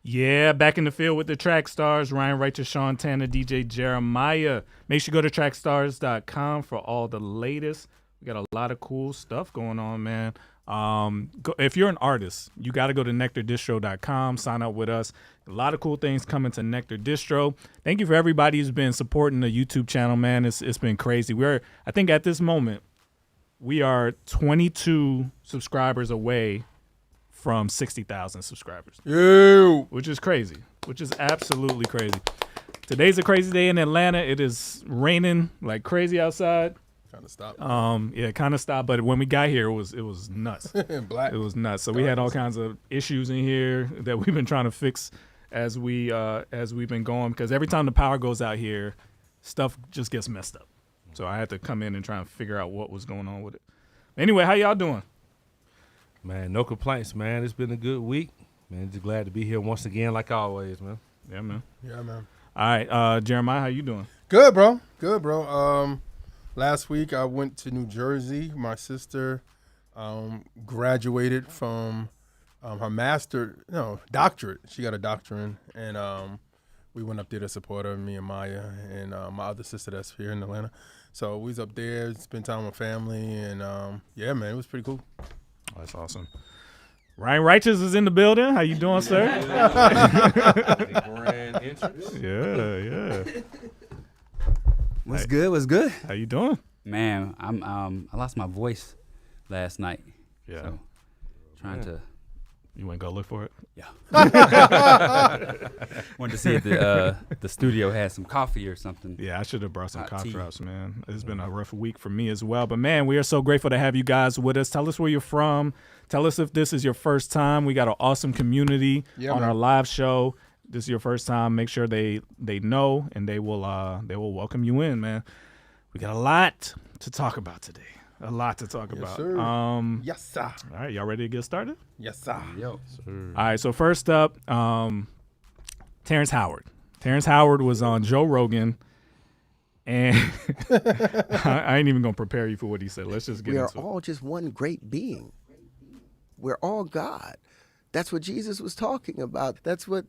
Yeah, back in the field with the track stars, Ryan Righteous, Sean Tanner, DJ Jeremiah. Make sure you go to trackstarz.com for all the latest. We got a lot of cool stuff going on, man. If you're an artist, you got to go to nectardistro.com, sign up with us. A lot of cool things coming to Nectar Distro. Thank you for everybody who's been supporting the YouTube channel, man. It's been crazy. I think at this moment, we are 22 subscribers away from 60,000 subscribers. Ew. Which is crazy, which is absolutely crazy. Today's a crazy day in Atlanta. It is raining like crazy outside. Kind of stopped. Yeah, kind of stopped. But when we got here, it was nuts. Black. It was nuts. So we had all kinds of issues in here that we've been trying to fix as we've been going. Because every time the power goes out here, stuff just gets messed up. So I had to come in and try and figure out what was going on with it. Anyway, how y'all doing? Man, no complaints, man. It's been a good week. Man, just glad to be here once again, like always, man. Yeah, man. Yeah, man. All right, Jeremiah, how you doing? Good, bro. Good, bro. Last week I went to New Jersey. My sister graduated from her doctorate. She got a doctorate, and we went up there to support her, me and Maya, and my other sister that's here in Atlanta. So we was up there, spent time with family, and yeah, man, it was pretty cool. Oh, that's awesome. Ryan Righteous is in the building. How you doing, sir? Grand entrance. Yeah. What's good? What's good? How you doing? Man, I lost my voice last night. Yeah. So trying to. You want to go look for it? Yeah. Wanted to see if the studio had some coffee or something. Yeah, I should have brought some Hot cough tea. drops, man. It's been a rough week for me as well. But, man, we are so grateful to have you guys with us. Tell us where you're from. Tell us if this is your first time. We got an awesome community on our live show. This is your first time. Make sure they know, and they will welcome you in, man. We got a lot to talk about today. A lot to talk about. Sir. Yes, sir. All right, y'all ready to get started? Yes, sir. Yo. All right, so first up, Terence Howard. Terence Howard was on Joe Rogan, and I ain't even going to prepare you for what he said. Let's just get We are into it. all just one great being. We're all God. That's what Jesus was talking about. That's what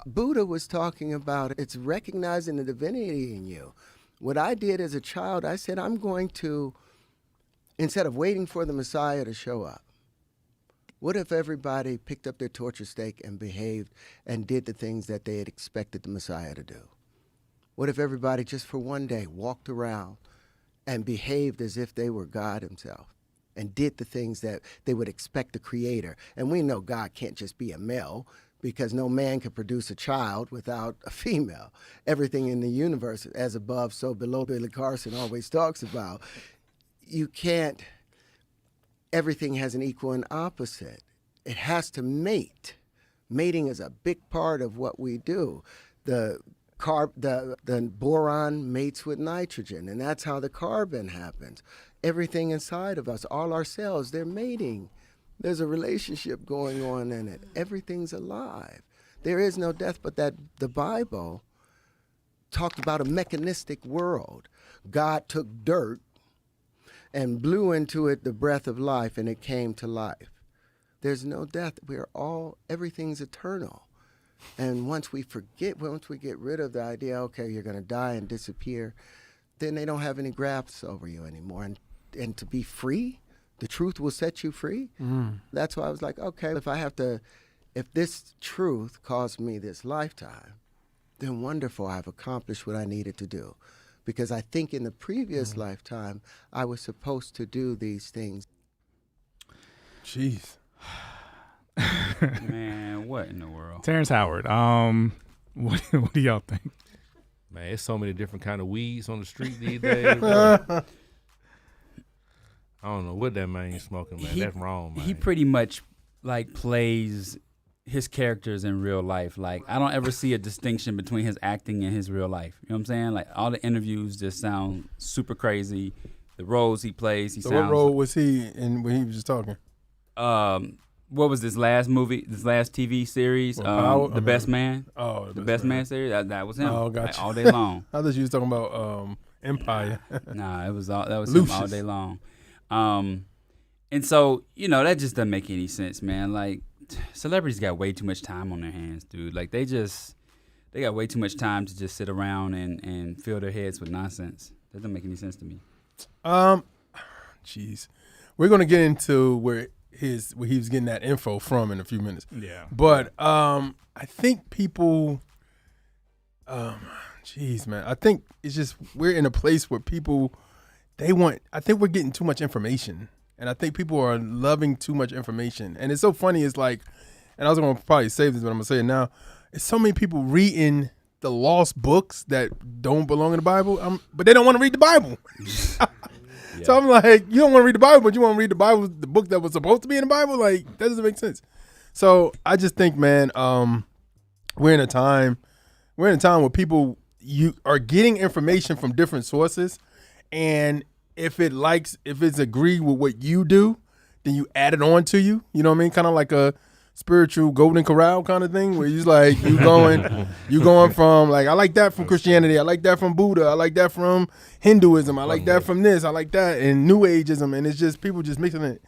Buddha was talking about. It's recognizing the divinity in you. What I did as a child, I said, I'm going to, instead of waiting for the Messiah to show up, what if everybody picked up their torture stake and behaved and did the things that they had expected the Messiah to do? What if everybody just for one day walked around and behaved as if they were God himself and did the things that they would expect the Creator? And we know God can't just be a male, because no man can produce a child without a female. Everything in the universe, as above, so below, Billy Carson always talks about. You can't, everything has an equal and opposite. It has to mate. Mating is a big part of what we do. The boron mates with nitrogen, and that's how the carbon happens. Everything inside of us, all our cells, they're mating. There's a relationship going on in it. Everything's alive. There is no death, but that the Bible talked about a mechanistic world. God took dirt and blew into it the breath of life, and it came to life. There's no death. Everything's eternal. And once we get rid of the idea, okay, you're going to die and disappear, then they don't have any grasp over you anymore. And to be free, the truth will set you free. That's why I was like, okay, if this truth cost me this lifetime, then wonderful, I've accomplished what I needed to do. Because I think in the previous lifetime, I was supposed to do these things. Jeez. Man, what in the world? Terence Howard, what do y'all think? Man, it's so many different kind of weeds on the street these days, bro. I don't know what that man is smoking, man. That's wrong, man. He pretty much like plays his characters in real life. Like, I don't ever see a distinction between his acting and his real life. You know what I'm saying? Like, all the interviews just sound super crazy. The roles he plays, So what role was he in when he was just talking? What was this last movie, this last TV series? The Best Man? Oh, The Best Man series? That was him. Oh, like, gotcha. all day long. I thought you was talking about Empire. Nah, that was him all Lucius. day long. And so, that just doesn't make any sense, man. Like, celebrities got way too much time on their hands, dude. Like they got way too much time to just sit around and fill their heads with nonsense. That doesn't make any sense to me. Jeez, we're gonna get into where he was getting that info from in a few minutes. Yeah. But I think people, jeez, man, I think it's just we're in a place where people I think we're getting too much information, and I think people are loving too much information. And it's so funny. It's like, and I was gonna probably save this, but I'm gonna say it now. It's so many people reading the lost books that don't belong in the Bible, but they don't want to read the Bible. Yeah. So I'm like, you don't want to read the Bible, but you want to read the Bible, the book that was supposed to be in the Bible? Like, that doesn't make sense. So I just think, man, we're in a time where people, you are getting information from different sources, and if it's agreed with what you do, then you add it on to you. You know what I mean? Kind of like a spiritual golden corral kind of thing, where you like you going from like, I like that from Christianity, I like that from Buddha, I like that from Hinduism, I like that from this, I like that, and New Ageism, and it's just people just mixing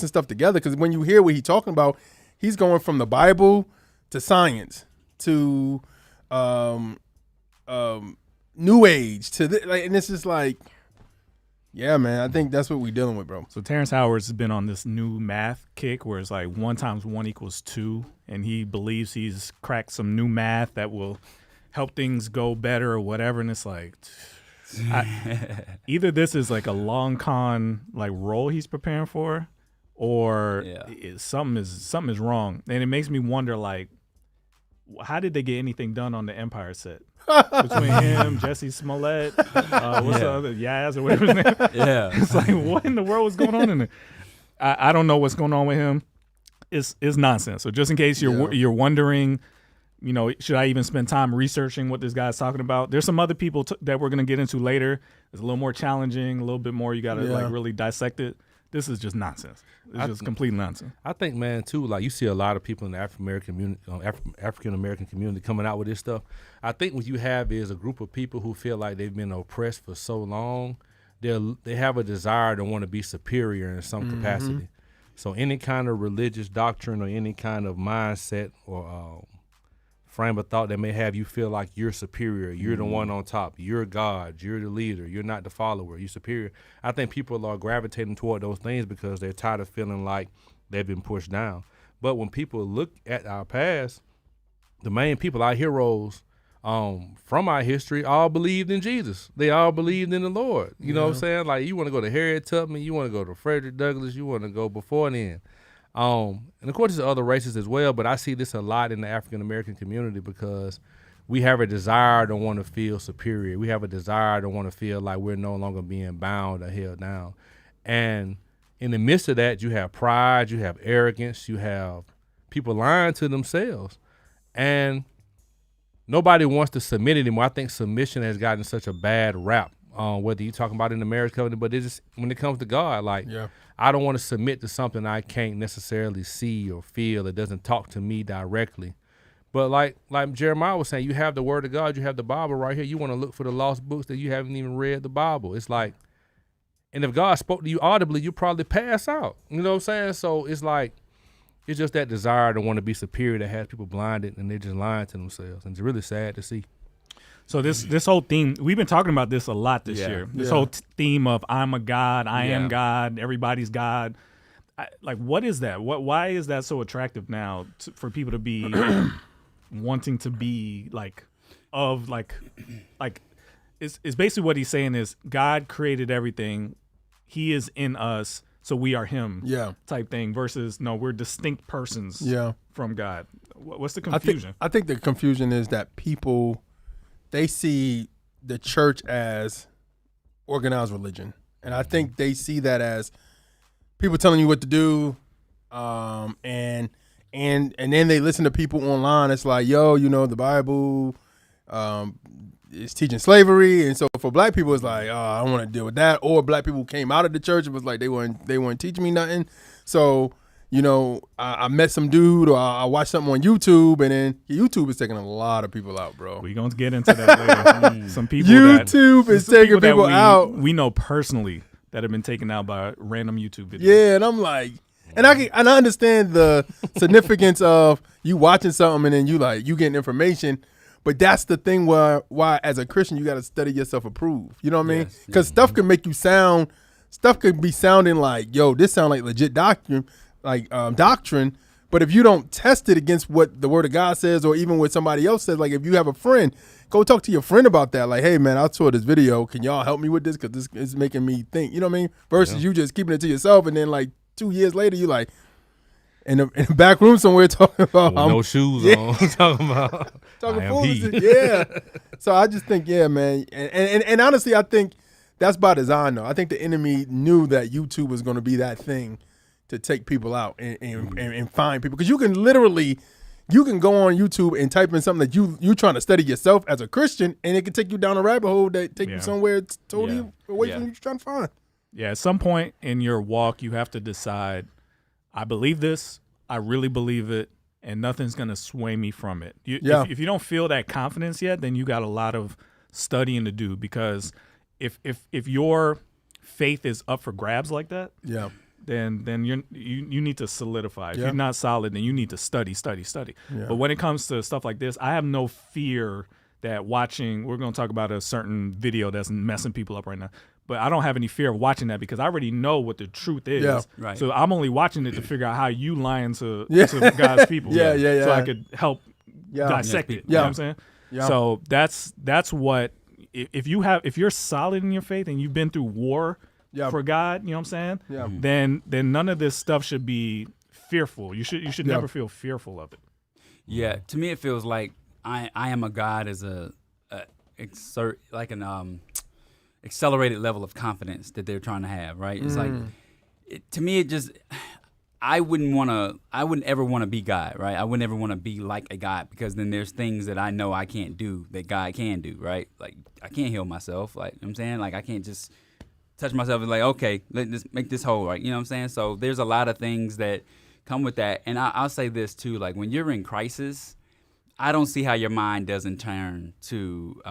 stuff together. Because when you hear what he's talking about, he's going from the Bible to science to New Age to like, and it's just like, yeah, man, I think that's what we're dealing with, bro. So Terence Howard's been on this new math kick where it's like 1 × 1 = 2, and he believes he's cracked some new math that will help things go better or whatever. And it's like, either this is like a long con like role he's preparing for, or something is wrong. And it makes me wonder, like, how did they get anything done on the Empire set? Between him, Jesse Smollett, what's the other, Yaz or whatever his name? Yeah. It's like, what in the world was going on in there? I don't know what's going on with him. It's nonsense. So just in case you're wondering, you know, should I even spend time researching what this guy's talking about? There's some other people that we're going to get into later. It's a little more challenging, a little bit more. You got to like really dissect it. This is just nonsense. It's just complete nonsense. I think, man, too, like you see a lot of people in the African American community coming out with this stuff. I think what you have is a group of people who feel like they've been oppressed for so long. They have a desire to want to be superior in some capacity. So any kind of religious doctrine or any kind of mindset or frame of thought that may have you feel like you're superior, you're the one on top, you're God, you're the leader, you're not the follower, you're superior. I think people are gravitating toward those things because they're tired of feeling like they've been pushed down. But when people look at our past, the main people, our heroes from our history, all believed in Jesus. They all believed in the Lord. You know what I'm saying? Like, you want to go to Harriet Tubman, you want to go to Frederick Douglass, you want to go before then. And of course, there's other races as well, but I see this a lot in the African American community because we have a desire to want to feel superior. We have a desire to want to feel like we're no longer being bound or held down. And in the midst of that, you have pride, you have arrogance, you have people lying to themselves. And nobody wants to submit anymore. I think submission has gotten such a bad rap, whether you're talking about in the marriage covenant, but it's just, when it comes to God, like, I don't want to submit to something I can't necessarily see or feel. It doesn't talk to me directly. But like Jeremiah was saying, you have the word of God, you have the Bible right here. You want to look for the lost books that you haven't even read the Bible. It's like, and if God spoke to you audibly, you probably pass out. You know what I'm saying? So it's like, it's just that desire to want to be superior that has people blinded, and they're just lying to themselves. And it's really sad to see. So this whole theme, we've been talking about this a lot this year. This whole theme of I'm a God, I am God, everybody's God. Like, what is that? Why is that so attractive now for people to be wanting to be it's basically what he's saying is God created everything. He is in us, so we are him type thing versus, no, we're distinct persons from God. What's the confusion? I think the confusion is that people, they see the church as organized religion. And I think they see that as people telling you what to do. And then they listen to people online. It's like, yo, you know, the Bible is teaching slavery. And so for black people, it's like, oh, I don't want to deal with that. Or black people came out of the church and was like, they weren't teaching me nothing. So, you know, I met some dude, or I watched something on YouTube, and then YouTube is taking a lot of people out, bro. We're going to get into that later. Some people YouTube is taking people out. We know personally that have been taken out by random YouTube videos. Yeah, and I'm like, And I understand the significance of you watching something and then you getting information, but that's the thing why as a Christian you got to study yourself approved. You know what I mean? Because stuff can make you stuff could be sounding like, yo, this sound like legit doctrine, but if you don't test it against what the Word of God says, or even what somebody else says, like if you have a friend, go talk to your friend about that. Like, hey man, I saw this video. Can y'all help me with this? Because this is making me think. You know what I mean? Versus you just keeping it to yourself, and then like 2 years later, you like in the back room somewhere talking about no shoes on, talking foolishness. Yeah. So I just think, yeah, man, and honestly, I think that's by design though. I think the enemy knew that YouTube was going to be that thing to take people out and find people, because you can go on YouTube and type in something that you're trying to study yourself as a Christian, and it can take you down a rabbit hole that take you somewhere totally away from what you're trying to find. Yeah, at some point in your walk, you have to decide, I believe this, I really believe it, and nothing's going to sway me from it. If you don't feel that confidence yet, then you got a lot of studying to do, because if your faith is up for grabs like that, then you need to solidify. If you're not solid, then you need to study. Yeah. But when it comes to stuff like this, I have no fear that watching, we're going to talk about a certain video that's messing people up right now, but I don't have any fear of watching that, because I already know what the truth is. Yeah. Right. So I'm only watching it to figure out how you lying to God's people. So I could help dissect it. You know what I'm saying? Yeah. So that's what, if you're solid in your faith and you've been through war for God, you know what I'm saying? Yeah. Then none of this stuff should be fearful. You should never feel fearful of it. Yeah. To me, it feels like I am a God as an accelerated level of confidence that they're trying to have, right? It's like, to me, I wouldn't ever want to be God, right? I wouldn't ever want to be like a God, because then there's things that I know I can't do that God can do, right? Like, I can't heal myself, like, you know what I'm saying? Like, I can't just touch myself and like, okay, let's make this whole, right? You know what I'm saying? So there's a lot of things that come with that. And I'll say this too, like when you're in crisis, I don't see how your mind doesn't turn to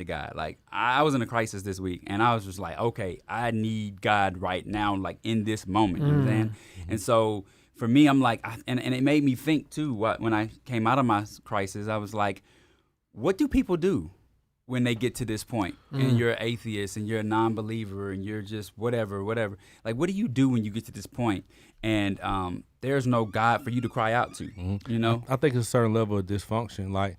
God. Like I was in a crisis this week, and I was just like, okay, I need God right now, like in this moment. You know what I'm saying? And so for me, I'm like, and it made me think too. When I came out of my crisis, I was like, what do people do when they get to this point and you're an atheist and you're a non-believer and you're just whatever? Like, what do you do when you get to this point and there's no God for you to cry out to, you know? I think it's a certain level of dysfunction. Like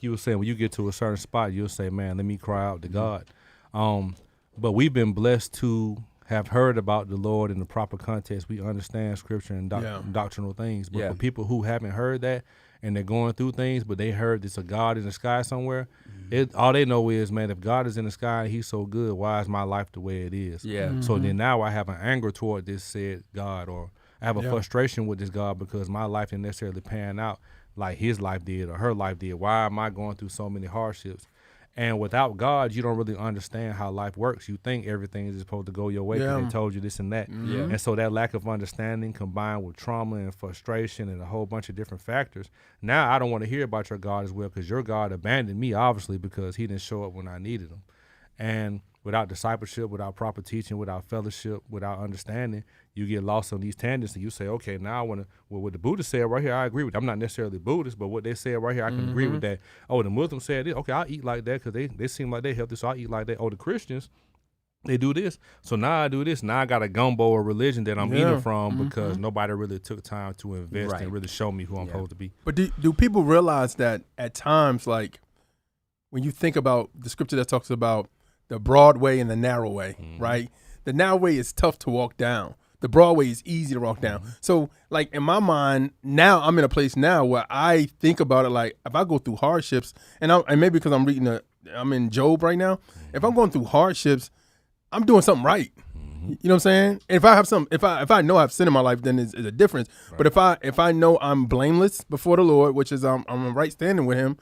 you were saying, when you get to a certain spot, you'll say, man, let me cry out to God. But we've been blessed to have heard about the Lord in the proper context. We understand scripture and doctrinal things. But for people who haven't heard that, and they're going through things, but they heard there's a God in the sky somewhere, all they know is, man, if God is in the sky and he's so good, why is my life the way it is? Yeah. So then now I have an anger toward this said God, or I have a frustration with this God because my life didn't necessarily pan out like his life did or her life did. Why am I going through so many hardships? And without God, you don't really understand how life works. You think everything is supposed to go your way because they told you this and that. And so that lack of understanding combined with trauma and frustration and a whole bunch of different factors, now I don't want to hear about your God as well, because your God abandoned me, obviously, because he didn't show up when I needed him. And without discipleship, without proper teaching, without fellowship, without understanding, you get lost on these tangents and you say, okay, now I want to, well, what the Buddhist said right here, I agree with. I'm not necessarily Buddhist, but what they said right here, I can agree with that. Oh, the Muslims said this. Okay, I'll eat like that because they seem like they healthy, so I'll eat like that. Oh, the Christians, they do this. So now I do this. Now I got a gumbo of religion that I'm eating from because nobody really took time to invest and really show me who I'm supposed to be. But do people realize that at times, like when you think about the scripture that talks about the broad way and the narrow way, right? The narrow way is tough to walk down. The broad way is easy to walk down. So, like, in my mind, now I'm in a place now where I think about it like, if I go through hardships, and maybe because I'm I'm in Job right now, if I'm going through hardships, I'm doing something right. You know what I'm saying? And if I have if I know I've sinned in my life, then it's a difference. Right. But if I know I'm blameless before the Lord, which is I'm in right standing with him,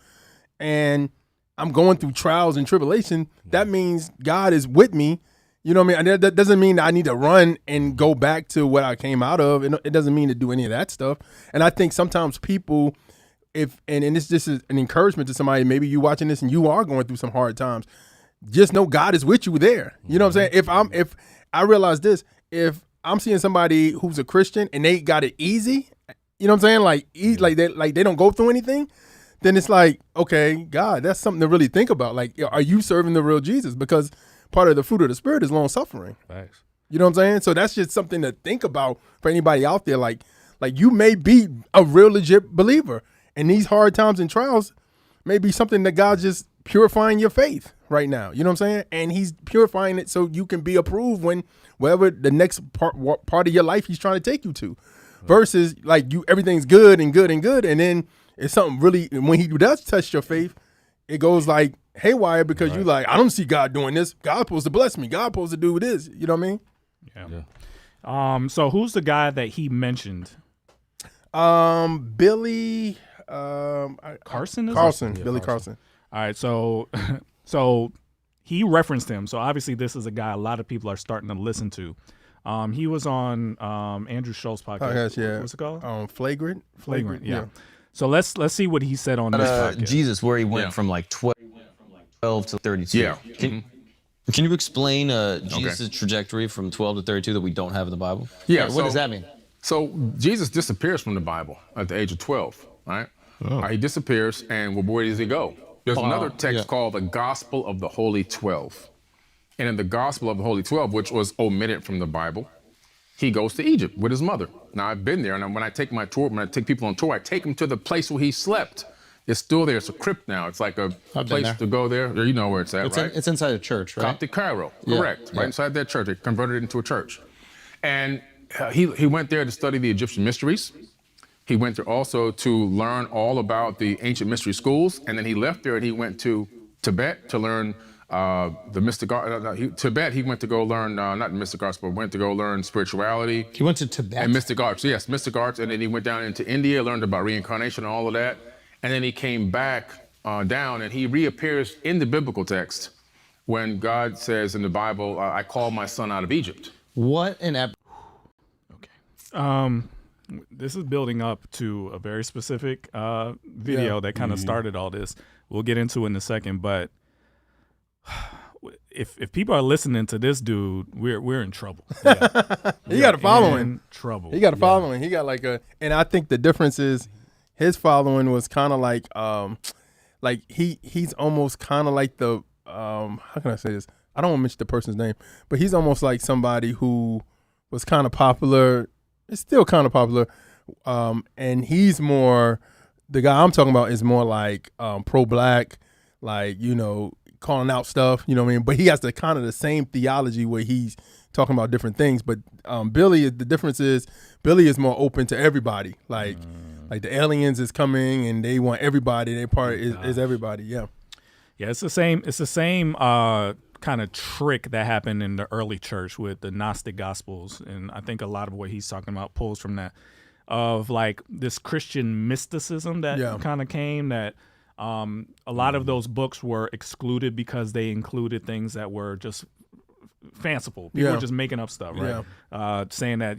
and I'm going through trials and tribulation, that means God is with me. You know what I mean? And that doesn't mean that I need to run and go back to what I came out of. It doesn't mean to do any of that stuff. And I think sometimes people, and this is an encouragement to somebody, maybe you watching this and you are going through some hard times, just know God is with you there. You know what I'm saying? If I realize this, if I'm seeing somebody who's a Christian and they got it easy, you know what I'm saying? Like they don't go through anything. Then it's like, okay, God, that's something to really think about. Like, are you serving the real Jesus? Because part of the fruit of the Spirit is long suffering. Thanks. You know what I'm saying? So that's just something to think about for anybody out there. Like you may be a real legit believer, and these hard times and trials may be something that God's just purifying your faith right now. You know what I'm saying? And He's purifying it so you can be approved when wherever the next part of your life He's trying to take you to. Versus like everything's good and good and good, and then it's something really, when He does test your faith, it goes like haywire because you like, I don't see God doing this. God's supposed to bless me. God's supposed to do this. You know what I mean? Yeah. So who's the guy that he mentioned? Billy Carson? Carson. Yeah, Billy Carson. Carson. All right, so he referenced him. So obviously this is a guy a lot of people are starting to listen to. He was on Andrew Schultz's podcast. Yeah. What's it called? Flagrant. Flagrant. Yeah. So let's see what he said on this podcast. Jesus, where he went from like 12 to 32. Yeah. Can you explain Jesus' trajectory from 12 to 32 that we don't have in the Bible? Yeah, What so- does that mean? So Jesus disappears from the Bible at the age of 12, right? He disappears, and where does he go? There's another text called the Gospel of the Holy 12. And in the Gospel of the Holy 12, which was omitted from the Bible, he goes to Egypt with his mother. Now, I've been there, and when I take my tour, when I take people on tour, I take them to the place where he slept. It's still there. It's a crypt now. It's like a place to go there. You know where it's at, right? It's inside a church, right? Coptic Cairo, correct. Right inside that church. They converted it into a church. And he went there to study the Egyptian mysteries. He went there also to learn all about the ancient mystery schools. And then he left there and he went to Tibet to learn the mystic art. Tibet, he went to go learn, not mystic arts, but went to go learn spirituality. He went to Tibet? And mystic arts, yes, mystic arts. And then he went down into India, learned about reincarnation and all of that. And then he came back down and he reappears in the biblical text when God says in the Bible, I called my son out of Egypt. What an This is building up to a very specific video that kind of started all this. We'll get into it in a second, but if people are listening to this dude, we're in trouble. He got a following. In trouble. He got a following. He got and I think the difference is his following was kind of like he's almost kind of like the how can I say this? I don't want to mention the person's name, but he's almost like somebody who was kind of popular. It's still kind of popular, and he's more. The guy I'm talking about is more like pro-black, like calling out stuff. You know what I mean? But he has the kind of the same theology where he's talking about different things. But Billy, the difference is Billy is more open to everybody. Like the aliens is coming and they want everybody. Their part is everybody. Yeah. Yeah, it's the same. It's the same kind of trick that happened in the early church with the Gnostic Gospels, and I think a lot of what he's talking about pulls from that, of like this Christian mysticism that kind of came. That a lot of those books were excluded because they included things that were just fanciful. People were just making up stuff, right? Saying that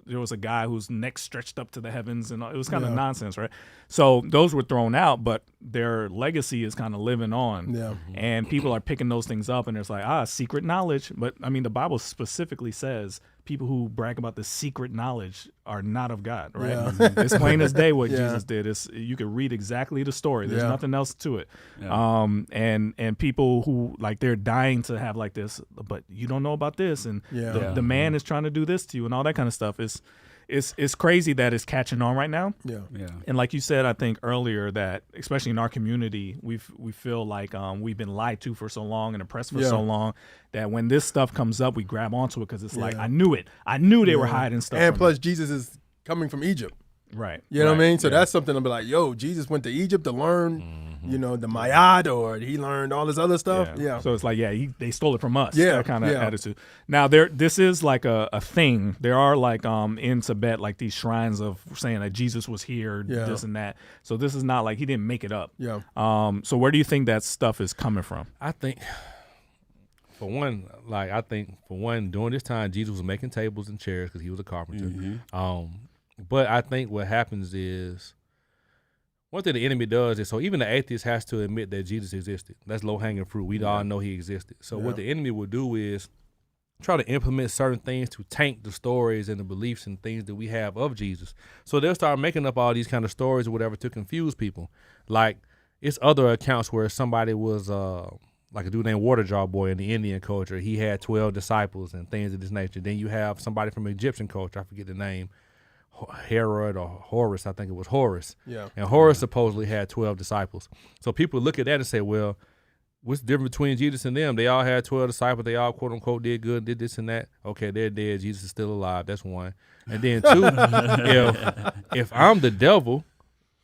there was a guy whose neck stretched up to the heavens, and it was kind of nonsense, right? So those were thrown out, but their legacy is kind of living on, and people are picking those things up, and it's like secret knowledge. But I mean, the Bible specifically says people who brag about the secret knowledge are not of God, right? It's plain as day what Jesus did. You could read exactly the story. There's nothing else to it. And people who like they're dying to have like this, but you don't know about this, and the man is trying to do this to you, and all that kind of stuff. It's crazy that it's catching on right now. And like you said, I think earlier that especially in our community, we feel like we've been lied to for so long and oppressed for so long that when this stuff comes up, we grab onto it because it's like I knew it. I knew they were hiding stuff. And plus, Jesus is coming from Egypt. Right. You know what I mean? So that's something to be like, yo, Jesus went to Egypt to learn, the Mayad, or he learned all this other stuff. Yeah. So it's like, they stole it from us. Yeah. That kind of attitude. Now, this is like a thing. There are like in Tibet, like these shrines of saying that Jesus was here, this and that. So this is not like he didn't make it up. Yeah. So where do you think that stuff is coming from? I think, for one, during this time, Jesus was making tables and chairs because he was a carpenter. But I think what happens is, one thing the enemy does is, so even the atheist has to admit that Jesus existed. That's low-hanging fruit. We all know he existed. So what the enemy will do is, try to implement certain things to tank the stories and the beliefs and things that we have of Jesus. So they'll start making up all these kind of stories or whatever to confuse people. Like it's other accounts where somebody was like a dude named Water Jar Boy in the Indian culture. He had 12 disciples and things of this nature. Then you have somebody from Egyptian culture. I forget the name. Herod or Horus, I think it was Horus. Yeah. And Horus supposedly had 12 disciples. So people look at that and say, well, what's the difference between Jesus and them? They all had 12 disciples. They all, quote unquote, did good, did this and that. Okay, they're dead. Jesus is still alive. That's one. And then two, if I'm the devil,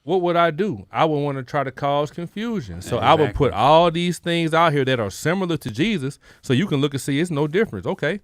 what would I do? I would want to try to cause confusion. So I would put all these things out here that are similar to Jesus so you can look and see it's no difference. Okay.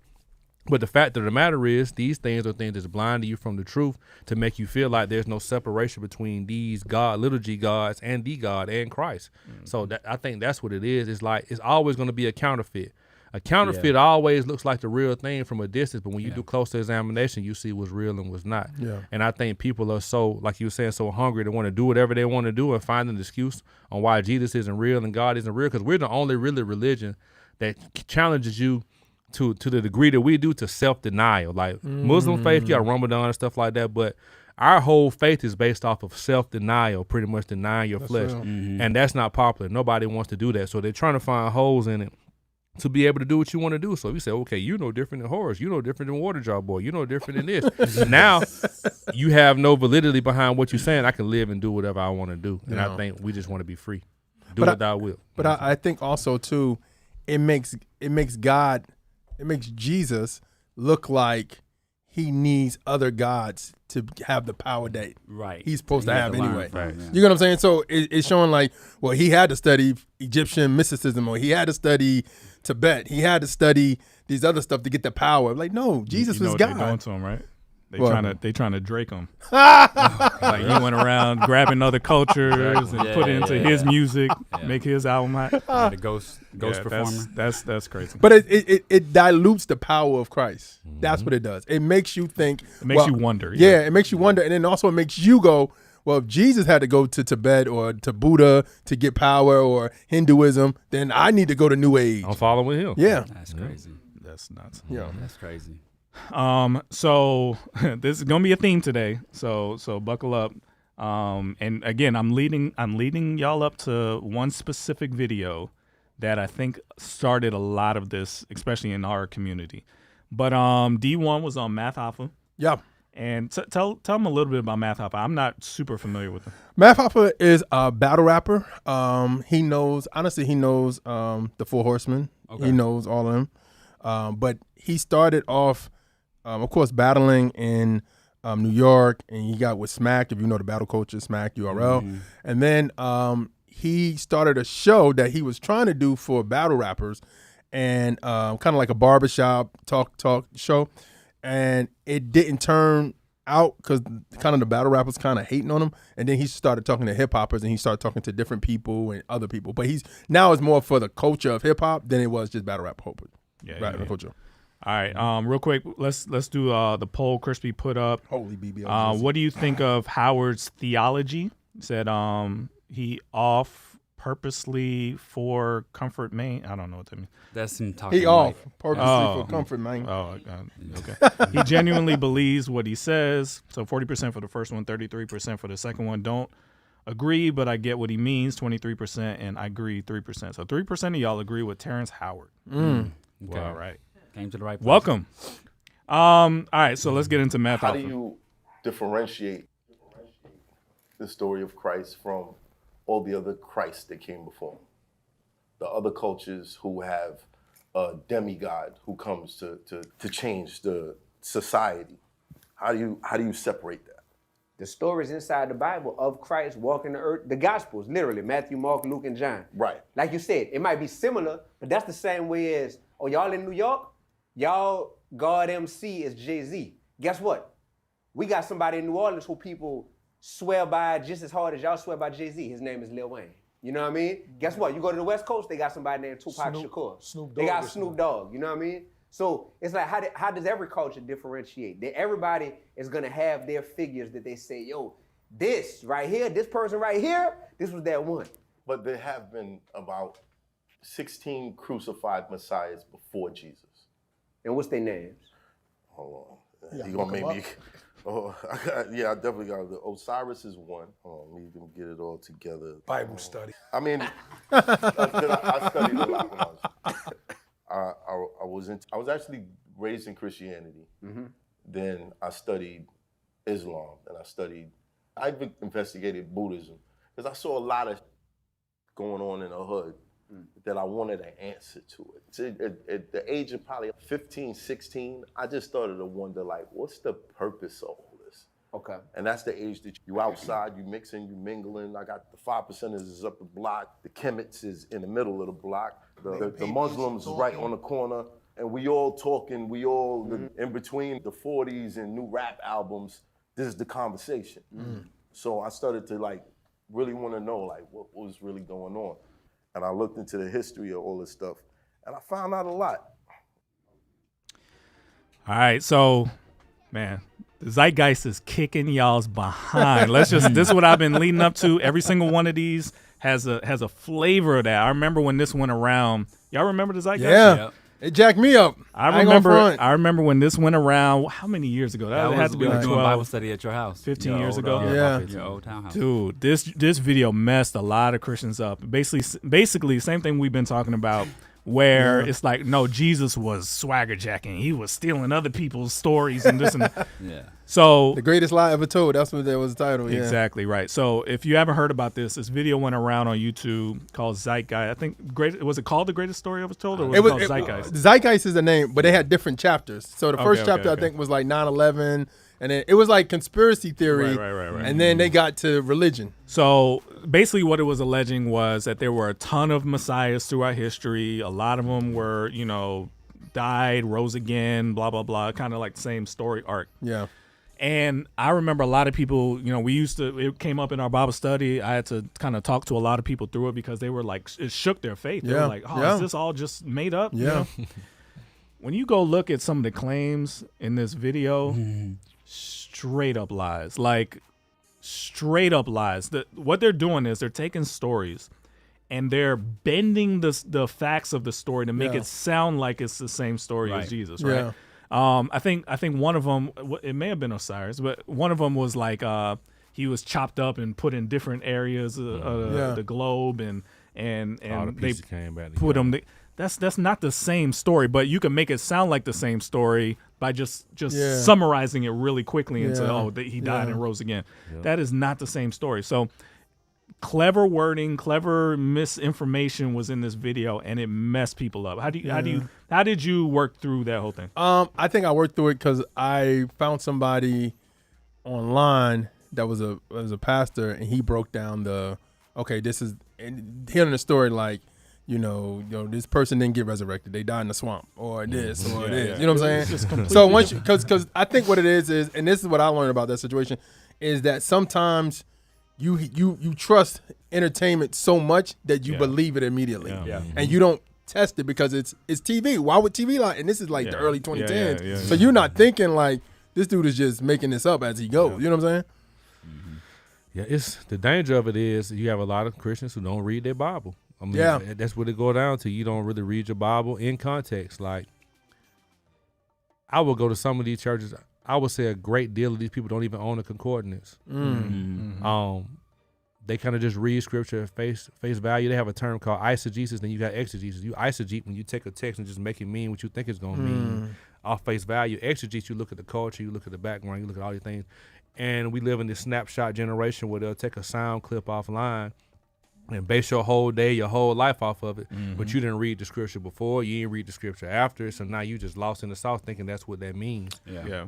But the fact of the matter is, these things are things that's blinding you from the truth to make you feel like there's no separation between these liturgy gods and the God and Christ. Mm-hmm. So I think that's what it is. It's like it's always going to be a counterfeit. A counterfeit always looks like the real thing from a distance, but when you do closer examination, you see what's real and what's not. Yeah. And I think people are so, like you were saying, so hungry to want to do whatever they want to do and find an excuse on why Jesus isn't real and God isn't real, because we're the only really religion that challenges you to the degree that we do to self-denial. Like Muslim faith, you got Ramadan and stuff like that, but our whole faith is based off of self-denial, pretty much denying your flesh. And that's not popular. Nobody wants to do that. So they're trying to find holes in it to be able to do what you want to do. So we say, okay, you know different than Horus, you know different than Water Jar Boy, you know different than this. Now you have no validity behind what you're saying. I can live and do whatever I want to do. And I think we just want to be free. Do what thou will. But I think also too, it makes Jesus look like he needs other gods to have the power that he's supposed to have anyway. You know what I'm saying? So it's showing like, well, he had to study Egyptian mysticism, or he had to study Tibet. He had to study these other stuff to get the power. Like, no, Jesus was God. They're doing to him, right? They trying to Drake him. Like he went around grabbing other cultures and put it into his music, make his album hot. The ghost performer. That's crazy. But it dilutes the power of Christ. That's what it does. It makes you think. It makes you wonder. Yeah, it makes you wonder, and then also it makes you go, well, if Jesus had to go to Tibet or to Buddha to get power, or Hinduism, then I need to go to New Age. I'm following him. Yeah, that's crazy. That's nuts. Yeah, that's crazy. So this is gonna be a theme today. So buckle up. And again, I'm leading y'all up to one specific video that I think started a lot of this, especially in our community. But D1 was on Math Hoffa. Yeah. And tell them a little bit about Math Hoffa. I'm not super familiar with him. Math Hoffa is a battle rapper. He knows the Four Horsemen. Okay. He knows all of them. But he started off, of course, battling in New York, and he got with Smack, if you know the battle culture, Smack URL. Mm-hmm. And then he started a show that he was trying to do for battle rappers, and kind of like a barbershop talk show. And it didn't turn out because kind of the battle rappers kind of hating on him. And then he started talking to hip hoppers, and he started talking to different people and other people. But now it's more for the culture of hip hop than it was just battle rap culture. Culture. All right, real quick, let's do the poll Crispy put up. Holy BBL. What do you think of Howard's theology? He said he off purposely for comfort main. I don't know what that means. That's him talking. He off purposely for comfort main. Oh, okay. He genuinely believes what he says. So 40% for the first one, 33% for the second one. Don't agree, but I get what he means. 23%, and I agree 3%. So 3% of y'all agree with Terence Howard. Okay. Well, all right. Came to the right place. Welcome. All right, so let's get into Math. How do you differentiate the story of Christ from all the other Christs that came before him? The other cultures who have a demigod who comes to change the society. How do you separate that? The stories inside the Bible of Christ walking the earth, the Gospels, literally, Matthew, Mark, Luke, and John. Right. Like you said, it might be similar, but that's the same way as, oh, y'all in New York? Y'all God MC is Jay-Z. Guess what? We got somebody in New Orleans who people swear by just as hard as y'all swear by Jay-Z. His name is Lil Wayne. You know what I mean? Guess what? You go to the West Coast, they got somebody named Tupac Shakur. They got Snoop Dogg. You know what I mean? So it's like, how does every culture differentiate? Everybody is going to have their figures that they say, yo, this right here, this person right here, this was that one. But there have been about 16 crucified messiahs before Jesus. And what's their names? Hold on. You gonna make me? Oh, I definitely got the Osiris is one. Hold on, let me even get it all together. Bible study. I mean, I studied a lot when I was I was actually raised in Christianity. Mm-hmm. Then I studied Islam, and I investigated Buddhism because I saw a lot of going on in the hood that I wanted an answer to it. So at the age of probably 15, 16, I just started to wonder, like, what's the purpose of all this? Okay. And that's the age that you outside, you mixing, you mingling. I got the 5%ers is up the block, the Kemet's is in the middle of the block, the Muslims right on the corner, and we all talking, we all in between the 40s and new rap albums, this is the conversation. So I started to like really want to know like what was really going on. And I looked into the history of all this stuff, and I found out a lot. All right, so, man, the Zeitgeist is kicking y'all's behind. This is what I've been leading up to. Every single one of these has a flavor of that. I remember when this went around. Y'all remember the Zeitgeist? Yeah. It jacked me up. I remember when this went around. How many years ago? That had to be like 12. Bible study at your house. 15 years ago. Your old townhouse. Dude, this video messed a lot of Christians up. Basically, same thing we've been talking about, where it's like, no, Jesus was swagger jacking. He was stealing other people's stories and this and that. So the greatest lie ever told. That's what that was the title. Exactly right. So if you haven't heard about this video went around on YouTube called Zeitgeist. I think was it called The Greatest Story Ever Told, or was it called Zeitgeist? Zeitgeist is the name, but they had different chapters. So the first chapter I think was like 9/11, and then it was like conspiracy theory. Right. And then they got to religion. So basically what it was alleging was that there were a ton of messiahs throughout history. A lot of them were, died, rose again, blah, blah, blah, kind of like the same story arc. Yeah. And I remember a lot of people, it came up in our Bible study. I had to kind of talk to a lot of people through it because they were like, it shook their faith. They were like, is this all just made up? Yeah. When you go look at some of the claims in this video, straight up lies. Like, straight up lies. What they're doing is they're taking stories and they're bending the facts of the story to make it sound like it's the same story as Jesus, right? Yeah. I think one of them, it may have been Osiris, but one of them was like he was chopped up and put in different areas of the globe, and they put him. That's not the same story, but you can make it sound like the same story by just summarizing it really quickly and say, he died and rose again. That is not the same story. So clever wording, clever misinformation was in this video, and it messed people up. How did you work through that whole thing? I think I worked through it because I found somebody online that was a pastor, and he broke down this is hearing the story like, this person didn't get resurrected. They died in the swamp, or this, or this. You know what I'm saying? So once, because I think what it is, and this is what I learned about that situation, is that sometimes you trust entertainment so much that you believe it immediately, and you don't test it because it's TV. Why would TV lie? And this is like the early 2010s, so you're not thinking like this dude is just making this up as he goes. You know what I'm saying? Yeah, it's the danger of it is you have a lot of Christians who don't read their Bible. I mean, that's what it go down to. You don't really read your Bible in context. Like, I will go to some of these churches. I would say a great deal of these people don't even own a concordance. They kind of just read scripture at face value. They have a term called eisegesis, then you got exegesis. You eisegete when you take a text and just make it mean what you think it's going to mean off face value. Exegete, you look at the culture, you look at the background, you look at all these things. And we live in this snapshot generation where they'll take a sound clip offline and base your whole day, your whole life off of it. But you didn't read the scripture before, you didn't read the scripture after, so now you just lost in the sauce thinking that's what that means.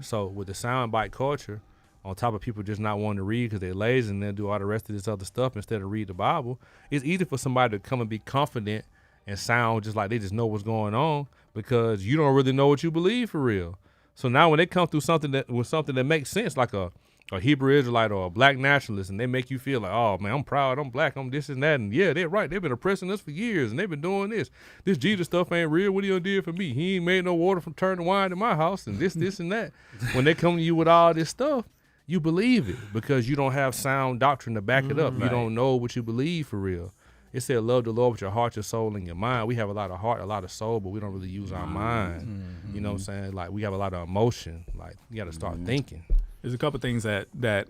So with the soundbite culture, on top of people just not wanting to read because they're lazy and they'll do all the rest of this other stuff instead of read the Bible, it's easy for somebody to come and be confident and sound just like they just know what's going on because you don't really know what you believe for real. So now when they come through something that makes sense, like a Hebrew Israelite or a black nationalist, and they make you feel like, oh man, I'm proud, I'm black, I'm this and that, and yeah, they're right, they've been oppressing us for years, and they've been doing this. This Jesus stuff ain't real. What he done did for me? He ain't made no water from turning wine in my house, and this and that. When they come to you with all this stuff, you believe it because you don't have sound doctrine to back it up. You don't know what you believe for real. It said love the Lord with your heart, your soul, and your mind. We have a lot of heart, a lot of soul, but we don't really use our mind. You know what I'm saying? Like, we have a lot of emotion. Like, you got to start thinking. There's a couple things that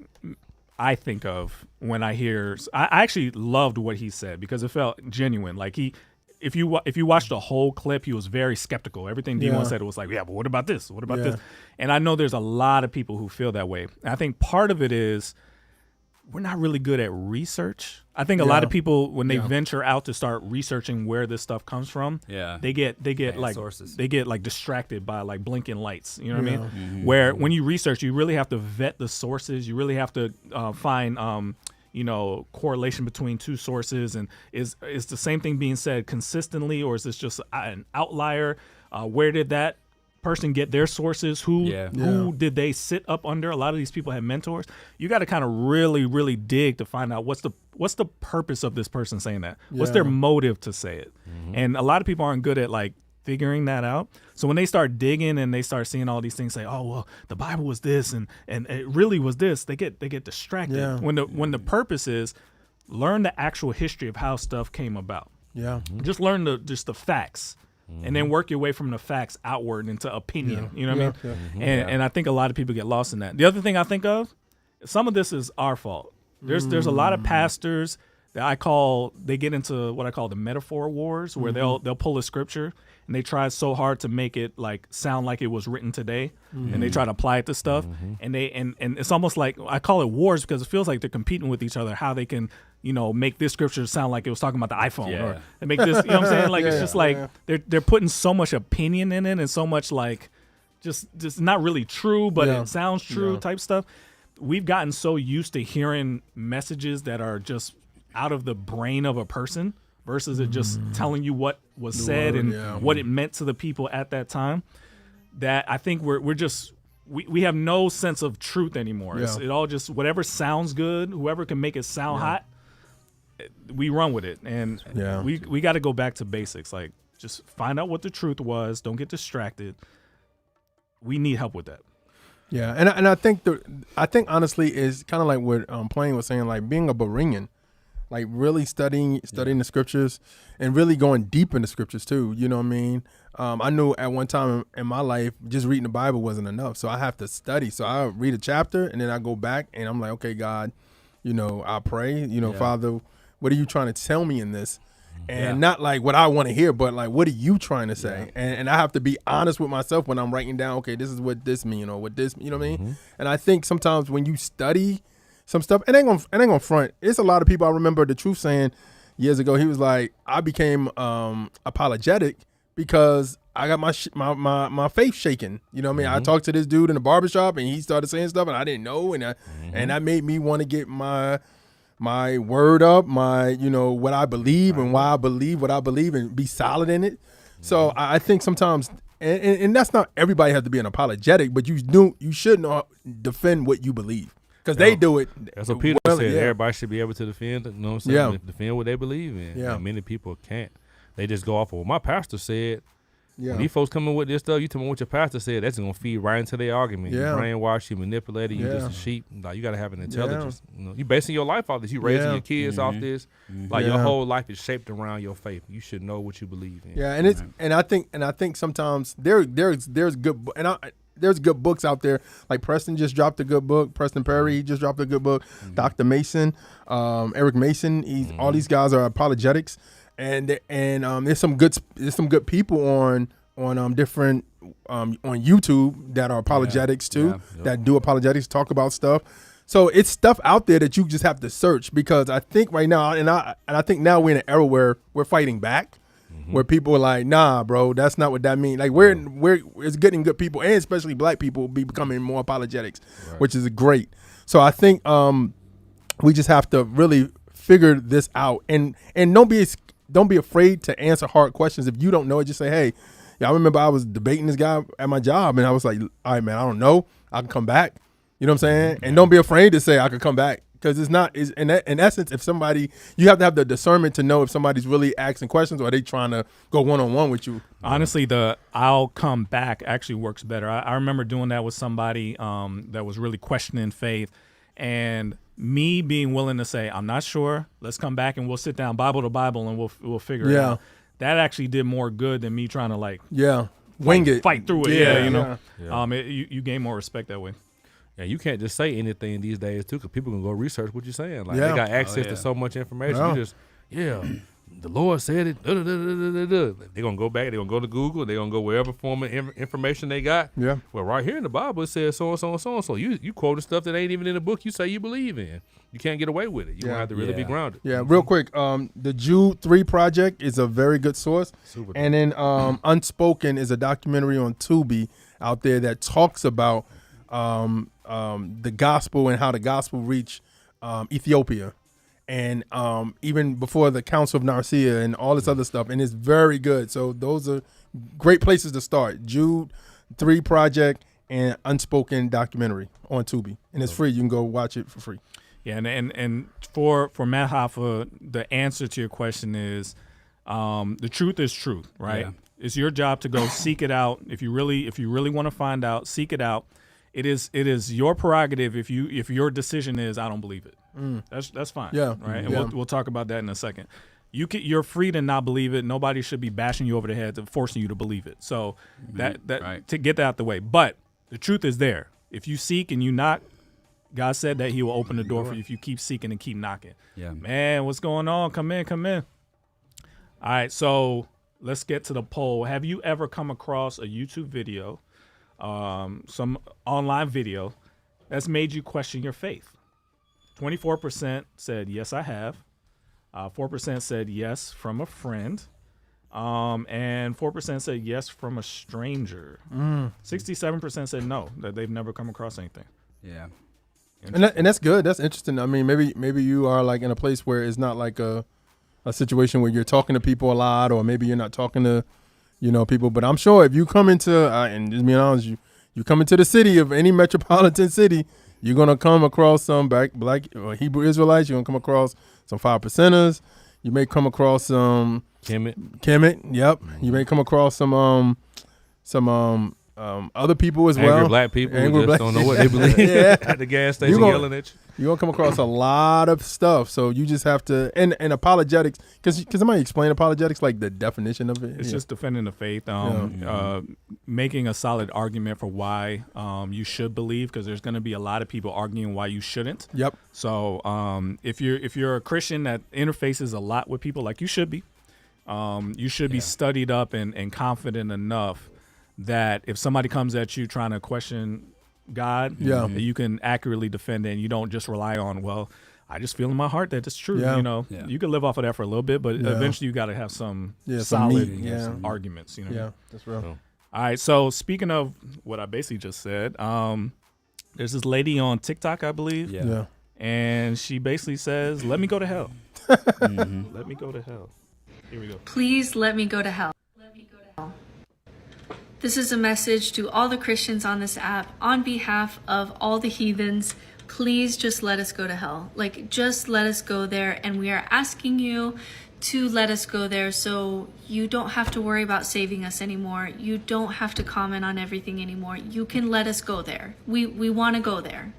I think of when I hear. I actually loved what he said because it felt genuine. Like if you watch the whole clip, he was very skeptical. Everything D1 said was like, yeah, but what about this? What about this? And I know there's a lot of people who feel that way. And I think part of it is we're not really good at research. I think a lot of people, when they venture out to start researching where this stuff comes from, they get like sources. They get like distracted by like blinking lights. You know what I mean? Where when you research, you really have to vet the sources. You really have to find correlation between two sources, and is the same thing being said consistently, or is this just an outlier? Where did that person get their sources? Who did they sit up under? A lot of these people have mentors. You got to kind of really dig to find out what's the purpose of this person saying that. What's their motive to say it? And a lot of people aren't good at like figuring that out. So when they start digging and they start seeing all these things, say, oh well, the Bible was this and it really was this, they get distracted. When the purpose is learn the actual history of how stuff came about. Just learn the facts. And then work your way from the facts outward into opinion. You know what I mean? And I think a lot of people get lost in that. The other thing I think of, some of this is our fault. There's a lot of pastors that they get into what I call the metaphor wars, where they'll pull a scripture and they try so hard to make it like sound like it was written today, and they try to apply it to stuff, and it's almost like, I call it wars because it feels like they're competing with each other, how they can make this scripture sound like it was talking about the iPhone, or they make this, you know what I'm saying? Like it's just like they're putting so much opinion in it and so much like just not really true, but it sounds true type stuff. We've gotten so used to hearing messages that are just out of the brain of a person versus it just telling you what was said and what it meant to the people at that time, that I think we're just we have no sense of truth anymore. It all just, whatever sounds good, whoever can make it sound hot, we run with it. And we got to go back to basics. Like, just find out what the truth was. Don't get distracted. We need help with that. Yeah, and I think honestly is kind of like what Plain was saying, like being a Berean, like really studying the scriptures and really going deep in the scriptures too. You know what I mean? I knew at one time in my life, just reading the Bible wasn't enough, so I have to study. So I read a chapter and then I go back and I'm like, okay, God, I pray, Father, what are you trying to tell me in this? And not like what I want to hear, but like, what are you trying to say? And I have to be honest with myself when I'm writing down, okay, this is what this mean, or what this, you know what I mean? And I think sometimes when you study some stuff, it ain't gonna front. It's a lot of people. I remember the Truth saying years ago, he was like, I became apologetic because I got my faith shaken. You know what I mean? I talked to this dude in the barbershop and he started saying stuff and I didn't know, and that made me want to get my word up, what I believe and why I believe what I believe and be solid in it. So I think sometimes, and that's not everybody has to be an apologetic, but you should know defend what you believe, because they do it. That's what Peter said. Everybody should be able to defend. You know what I'm saying? Defend what they believe in. Yeah. And many people can't. They just go off of what my pastor said. Yeah. When these folks coming with this stuff, you tell me what your pastor said, that's gonna feed right into their argument. You brainwash, you manipulated, you just a sheep. Like, you gotta have an intelligence. You basing your life off this. You raising your kids off this. Like your whole life is shaped around your faith. You should know what you believe in. Yeah, and it's and I think sometimes there's good there's good books out there. Like Preston just dropped a good book. Preston Perry, he just dropped a good book. Dr. Mason, Eric Mason, all these guys are apologetics. And there's some good people on different on YouTube that are apologetics too, that do apologetics, talk about stuff. So it's stuff out there that you just have to search, because I think right now, and I think now we're in an era where we're fighting back, where people are like, nah, bro, that's not what that means. Like it's getting good people, and especially black people, be becoming more apologetics, which is great. So I think we just have to really figure this out, and don't be afraid to answer hard questions. If you don't know it, just say, hey, I remember I was debating this guy at my job, and I was like, all right, man, I don't know. I can come back. You know what I'm saying? And don't be afraid to say I could come back, because in essence, if somebody, you have to have the discernment to know if somebody's really asking questions or are they trying to go one-on-one with you. Honestly, the I'll come back actually works better. I remember doing that with somebody that was really questioning faith, and me being willing to say, I'm not sure. Let's come back and we'll sit down Bible to Bible and we'll figure it out. That actually did more good than me trying to wing it, fight through it. Yeah. You gain more respect that way. Yeah, you can't just say anything these days too, because people can go research what you're saying. Like they got access to so much information. You just the Lord said it. They're gonna go back. They're gonna go to Google. They're gonna go wherever form of information they got. Yeah. Well, right here in the Bible it says so and so and so and so. You quoted stuff that ain't even in the book you say you believe in. You can't get away with it. You have to really be grounded. Yeah. Real quick, the Jude 3 Project is a very good source. Super. And then Unspoken is a documentary on Tubi out there that talks about the gospel and how the gospel reached Ethiopia. And even before the Council of Nicaea and all this other stuff. And it's very good. So those are great places to start. Jude 3 Project and Unspoken documentary on Tubi. And it's free. You can go watch it for free. Yeah, and for Matt Hoffa, the answer to your question is the truth is truth, right? Yeah. It's your job to go seek it out. If you really want to find out, seek it out. It is your prerogative if your decision is I don't believe it. That's fine. Yeah. Right. And we'll talk about that in a second. You're free to not believe it. Nobody should be bashing you over the head and forcing you to believe it. So to get that out the way. But the truth is there. If you seek and you knock, God said that He will open the door for you if you keep seeking and keep knocking. Yeah. Man, what's going on? Come in. All right. So let's get to the poll. Have you ever come across a YouTube video, some online video that's made you question your faith? 24% said, yes, I have. 4% said yes from a friend. And 4% said yes from a stranger. 67% said no, that they've never come across anything. Yeah. And that's good. That's interesting. I mean, maybe you are like in a place where it's not like a situation where you're talking to people a lot, or maybe you're not talking to, people. But I'm sure if you come into, and just being honest, you come into the city of any metropolitan city, you're gonna come across some black or Hebrew Israelites. You're gonna come across some 5%ers. You may come across some Kemet. Yep. You may come across some other people as well. Angry black people who just don't know what they believe. At the gas station yelling at you. You're going to come across a lot of stuff. So you just have to, and apologetics, because somebody explain apologetics, like the definition of it. It's just defending the faith, making a solid argument for why you should believe, because there's going to be a lot of people arguing why you shouldn't. Yep. So if you're a Christian that interfaces a lot with people, like you should be, be studied up and confident enough that if somebody comes at you trying to question God, you can accurately defend it, and you don't just rely on, well, I just feel in my heart that it's true. You can live off of that for a little bit, but eventually you got to have some solid arguments. Yeah, that's real. So. All right, so speaking of what I basically just said, there's this lady on TikTok, I believe, and she basically says, let me go to hell. Let me go to hell. Here we go. Please let me go to hell. This is a message to all the Christians on this app on behalf of all the heathens. Please just let us go to hell. Just let us go there. And we are asking you to let us go there so you don't have to worry about saving us anymore. You don't have to comment on everything anymore. You can let us go there. We want to go there.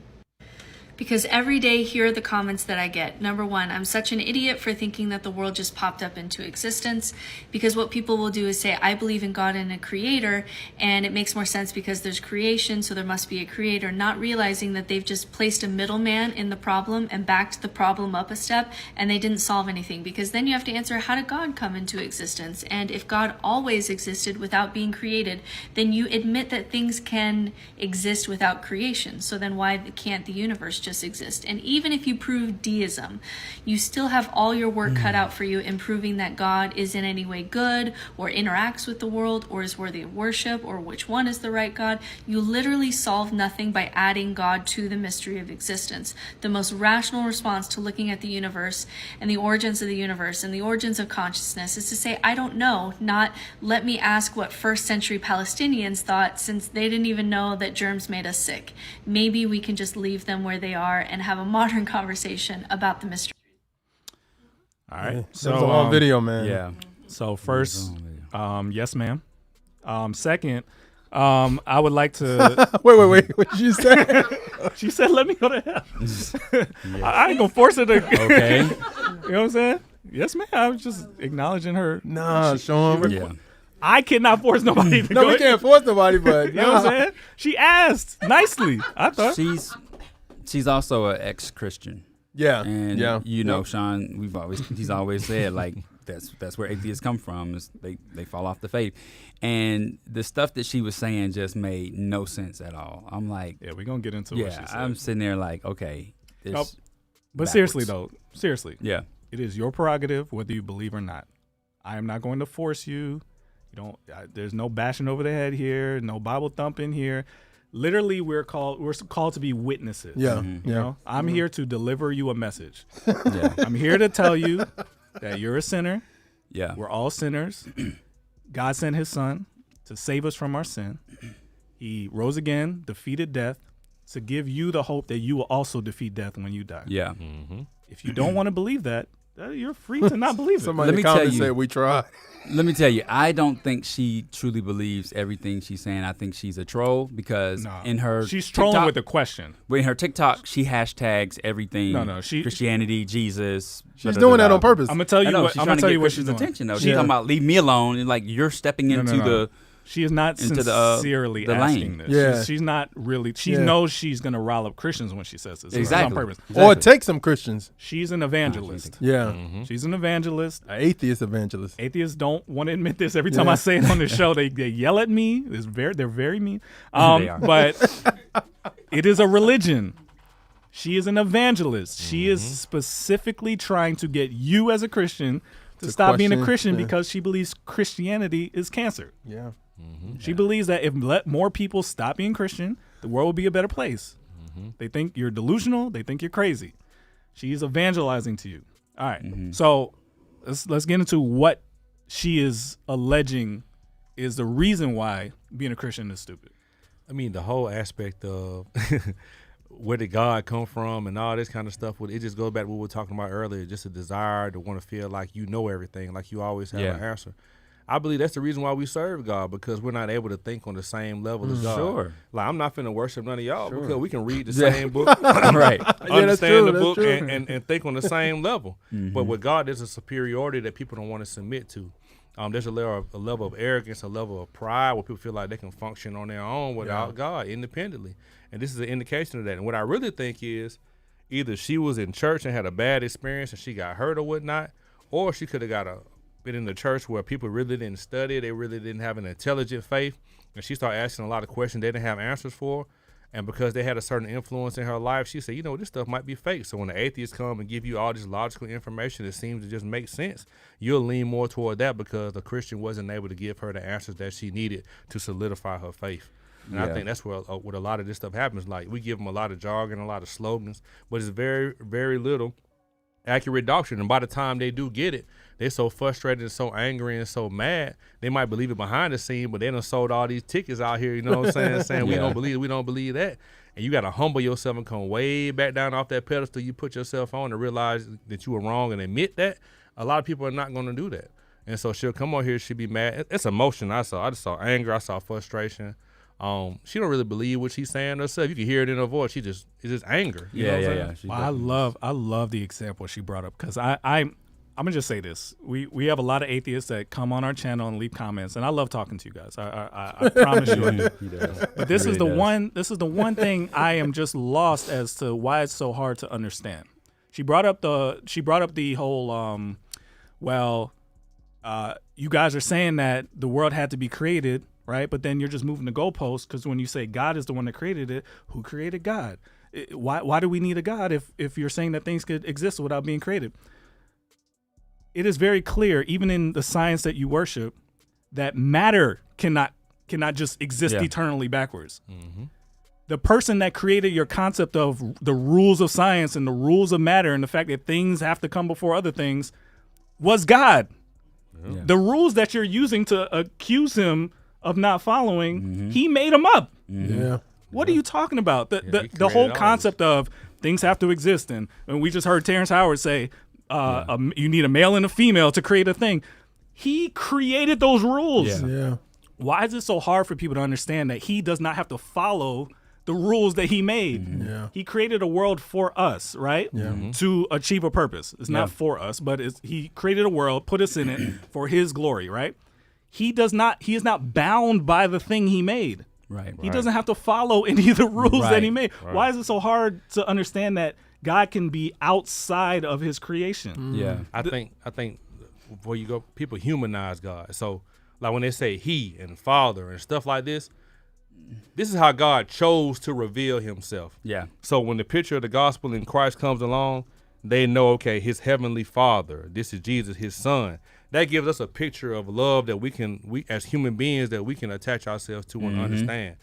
Because every day, here are the comments that I get. Number one, I'm such an idiot for thinking that the world just popped up into existence. Because what people will do is say, I believe in God and a creator, and it makes more sense because there's creation, so there must be a creator, not realizing that they've just placed a middleman in the problem and backed the problem up a step, and they didn't solve anything. Because then you have to answer, how did God come into existence? And if God always existed without being created, then you admit that things can exist without creation. So then why can't the universe just exist? And even if you prove deism, you still have all your work cut out for you in proving that God is in any way good, or interacts with the world, or is worthy of worship, or which one is the right God. You literally solve nothing by adding God to the mystery of existence. The most rational response to looking at the universe and the origins of the universe and the origins of consciousness is to say, I don't know, not let me ask what first century Palestinians thought, since they didn't even know that germs made us sick. Maybe we can just leave them where they are and have a modern conversation about the mystery. All right. So that was a long video, man. Yeah. So first, yes, ma'am. Second, I would like to. Wait. What did you say? She said, "Let me go to hell." I ain't gonna force her to. Okay. You know what I'm saying? Yes, ma'am. I was just acknowledging her. Nah, show him. Yeah. I cannot force nobody to No, go. we can't force nobody, but You know what I'm saying? She asked nicely. I thought. She's also an ex-Christian. Yeah. And yeah. you know, Sean, he's always said like that's where atheists come from, is they fall off the faith. And the stuff that she was saying just made no sense at all. I'm like, Yeah, we're gonna get into what she said. I'm sitting there like, okay. Nope. But seriously though, Yeah. it is your prerogative whether you believe or not. I am not going to force you. You don't. There's no bashing over the head here. No Bible thumping here. Literally, we're called to be witnesses. Yeah. You know, I'm here to deliver you a message. Yeah. I'm here to tell you that you're a sinner. Yeah. We're all sinners. God sent his son to save us from our sin. He rose again, defeated death, to give you the hope that you will also defeat death when you die. Yeah. If you don't want to believe that, you're free to not believe it. Somebody Let in me the tell comments you- said we tried. Let me tell you, I don't think she truly believes everything she's saying. I think she's a troll because Nah. in her She's trolling TikTok, with the question. in her TikTok, she hashtags everything. No, Christianity, Jesus. She's doing that on purpose. I'm gonna tell I you know, what. she's I'm trying gonna tell to you get what she's Christians' doing. attention though. She's talking about leave me alone, and like you're stepping into the. She is not into the, sincerely the asking lane. this. Yeah. She's not really. She Yeah. knows she's gonna rile up Christians when she says this. It's Exactly. on purpose. Or take some Christians. She's an evangelist. Yeah. She's an evangelist. An atheist evangelist. Atheists don't want to admit this. Every time I say it on the show, they yell at me. They're very mean. But it is a religion. She is an evangelist. She is specifically trying to get you as a Christian to stop being a question, Christian yeah. because she believes Christianity is cancer. Yeah. She believes that if let more people stop being Christian, the world will be a better place. They think you're delusional. They think you're crazy. She's evangelizing to you. All right. So let's get into what she is alleging is the reason why being a Christian is stupid. I mean, the whole aspect of where did God come from and all this kind of stuff, it just goes back to what we were talking about earlier, just a desire to want to feel like you know everything, like you always have an answer. I believe that's the reason why we serve God, because we're not able to think on the same level as God. Sure. Like, I'm not finna worship none of y'all because we can read the same book, Right. understand the that's book, true. and think on the same level. But with God, there's a superiority that people don't want to submit to. There's a level of arrogance, a level of pride where people feel like they can function on their own without God independently. And this is an indication of that. And what I really think is either she was in church and had a bad experience and she got hurt or whatnot, or she could have been in the church where people really didn't study, they really didn't have an intelligent faith, and she started asking a lot of questions they didn't have answers for. And because they had a certain influence in her life, she said, this stuff might be fake. So when the atheists come and give you all this logical information that seems to just make sense, you'll lean more toward that because the Christian wasn't able to give her the answers that she needed to solidify her faith. And I think that's where a lot of this stuff happens. Like, we give them a lot of jargon, a lot of slogans, but it's very, very little accurate doctrine. And by the time they do get it, they're so frustrated and so angry and so mad, they might believe it behind the scene, but they done sold all these tickets out here, you know what I'm saying? We don't believe that. And you got to humble yourself and come way back down off that pedestal you put yourself on to realize that you were wrong and admit that. A lot of people are not going to do that. And so she'll come on here, she'll be mad. It's emotion I saw. I just saw anger. I saw frustration. She don't really believe what she's saying herself. You can hear it in her voice. It's just anger. You know what I'm saying? Well, I love the example she brought up because I'm gonna just say this. We have a lot of atheists that come on our channel and leave comments, and I love talking to you guys. I promise you. I do. But this is the one thing I am just lost as to why it's so hard to understand. She brought up the whole you guys are saying that the world had to be created, right? But then you're just moving the goalposts because when you say God is the one that created it, who created God? Why do we need a God if you're saying that things could exist without being created? It is very clear, even in the science that you worship, that matter cannot just exist eternally backwards. The person that created your concept of the rules of science and the rules of matter and the fact that things have to come before other things was God. Yeah. The rules that you're using to accuse him of not following, he made them up. Yeah. What are you talking about? The whole concept of things have to exist. And we just heard Terence Howard say, you need a male and a female to create a thing. He created those rules. Yeah. why is it so hard for people to understand that he does not have to follow the rules that he made? Yeah. He created a world for us, right? To achieve a purpose. It's not for us, but he created a world, put us in it for his glory, right? He is not bound by the thing he made. Right. He doesn't have to follow any of the rules that he made. Right. Why is it so hard to understand that God can be outside of his creation? Yeah. I think before you go, people humanize God. So like when they say he and father and stuff like this is how God chose to reveal himself. Yeah. So when the picture of the gospel in Christ comes along, they know, okay, his heavenly father, this is Jesus, his son. That gives us a picture of love that we as human beings, that we can attach ourselves to and understand.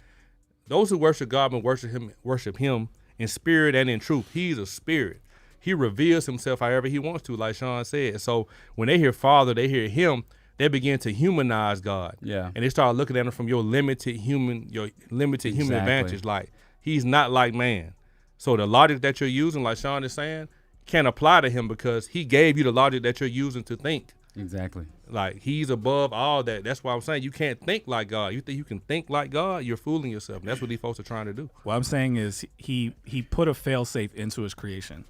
Those who worship God and worship him in spirit and in truth. He's a spirit. He reveals himself however he wants to, like Sean said. So when they hear father, they hear him, they begin to humanize God. Yeah. And they start looking at him from your limited human advantage. Like, he's not like man. So the logic that you're using, like Sean is saying, can't apply to him because he gave you the logic that you're using to think. Exactly. Like, he's above all that. That's why I'm saying you can't think like God. You think you can think like God, you're fooling yourself. And that's what these folks are trying to do. What I'm saying is he put a failsafe into his creation.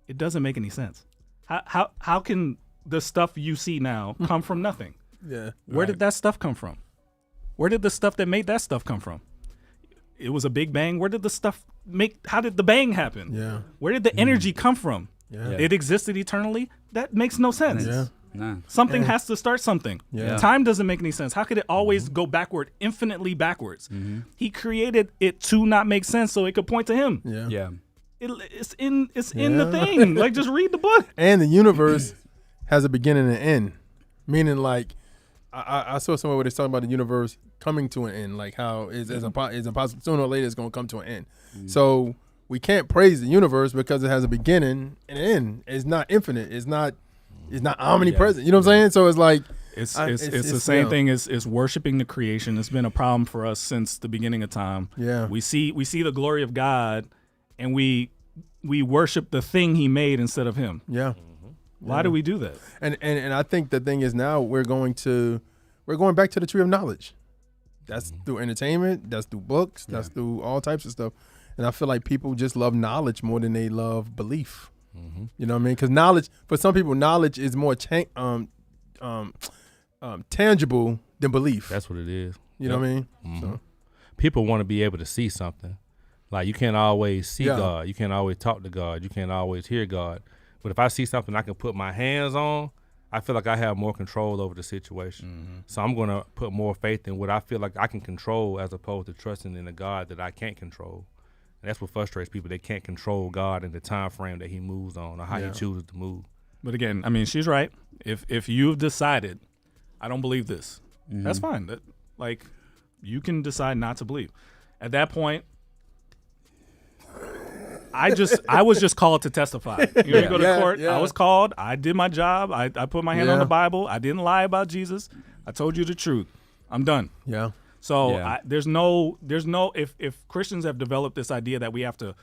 It doesn't make any sense. How can the stuff you see now come from nothing? Yeah. Where did that stuff come from? Where did the stuff that made that stuff come from? It was a big bang. Where did the stuff how did the bang happen? Yeah. Where did the energy come from? Yeah. It existed eternally? That makes no sense. Yeah. Nah. Something has to start something. Yeah. Time doesn't make any sense. How could it always go backward, infinitely backwards? He created it to not make sense so it could point to him. Yeah. Yeah. It's in the thing. Like, just read the book. And the universe has a beginning and end. Meaning, like, I saw somewhere where they're talking about the universe coming to an end, like how it's impossible. Sooner or later, it's going to come to an end. So we can't praise the universe because it has a beginning and an end. It's not infinite. It's not omnipresent. You know what I'm saying? So it's like it's the same thing as worshiping the creation. It's been a problem for us since the beginning of time. Yeah. We see the glory of God, and we worship the thing He made instead of Him. Yeah. Why do we do that? And I think the thing is now we're going back to the tree of knowledge. That's through entertainment. That's through books. That's through all types of stuff. And I feel like people just love knowledge more than they love belief. You know what I mean? Because knowledge, for some people, knowledge is more tangible than belief. That's what it is. You know what I mean? So. People want to be able to see something. Like, you can't always see Yeah. God. You can't always talk to God. You can't always hear God. But if I see something I can put my hands on, I feel like I have more control over the situation. So I'm going to put more faith in what I feel like I can control as opposed to trusting in a God that I can't control. And that's what frustrates people. They can't control God in the time frame that he moves on or how he chooses to move. But again, I mean, she's right. If you've decided, I don't believe this, that's fine. Like, you can decide not to believe. At that point, I was just called to testify. You know, you go to court. Yeah. I was called. I did my job. I put my hand on the Bible. I didn't lie about Jesus. I told you the truth. I'm done. Yeah. So there's no if Christians have developed this idea that we have to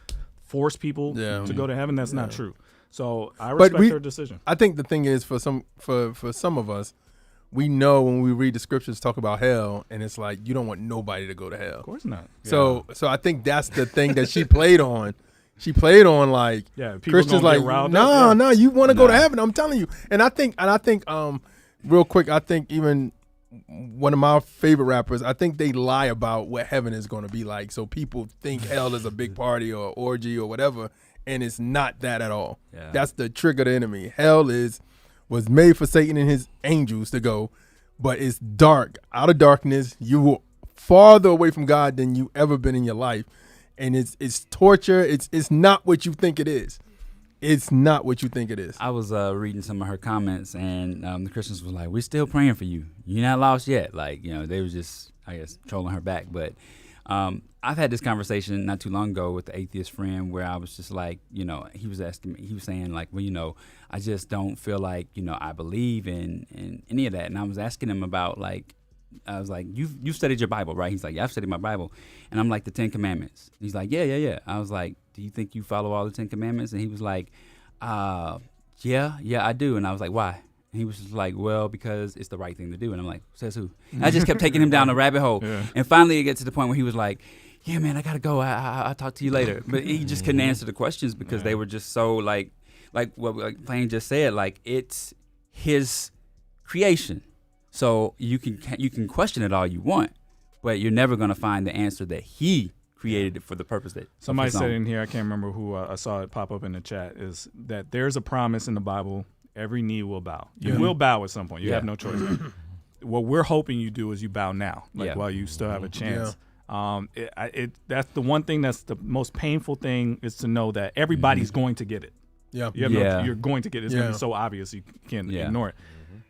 force people to go to heaven, that's not true. So I respect their decision. I think the thing is for some of us, we know when we read the scriptures talk about hell, and it's like you don't want nobody to go to hell. Of course not. So I think that's the thing that she played on. She played on like Christians like no, you want to go to heaven. I'm telling you. And I think real quick, I think even one of my favorite rappers, I think they lie about what heaven is going to be like. So people think hell is a big party or orgy or whatever, and it's not that at all. Yeah. That's the trick of the enemy. Hell was made for Satan and his angels to go, but it's dark. Out of darkness, you were farther away from God than you ever been in your life. And it's torture. It's not what you think it is. It's not what you think it is. I was reading some of her comments, and the Christians was like, "We're still praying for you. You're not lost yet." Like, you know, they was just, I guess, trolling her back. But I've had this conversation not too long ago with the atheist friend where I was just like, you know, he was saying like, well, you know, I just don't feel like, you know, I believe in any of that. And I was asking him about like, I was like, you've studied your Bible, right? He's like, yeah, I've studied my Bible. And I'm like, the 10 Commandments. He's like, yeah. I was like, do you think you follow all the 10 Commandments? And he was like, yeah, I do. And I was like, why? And he was just like, well, because it's the right thing to do. And I'm like, says who? And I just kept taking him down the rabbit hole. Yeah. And finally it gets to the point where he was like, yeah, man, I got to go. I'll talk to you later. But he just couldn't answer the questions because they were just so like what Plain just said, like it's his creation. So you can question it all you want, but you're never going to find the answer that he created it for the purpose that somebody said in here, I can't remember who, I saw it pop up in the chat, is that there's a promise in the Bible, every knee will bow. You will bow at some point. You have no choice. What we're hoping you do is you bow now, while you still have a chance. That's the one thing that's the most painful thing, is to know that everybody's going to get it. Yeah, you're going to get it. It's going to be so obvious you can't ignore it.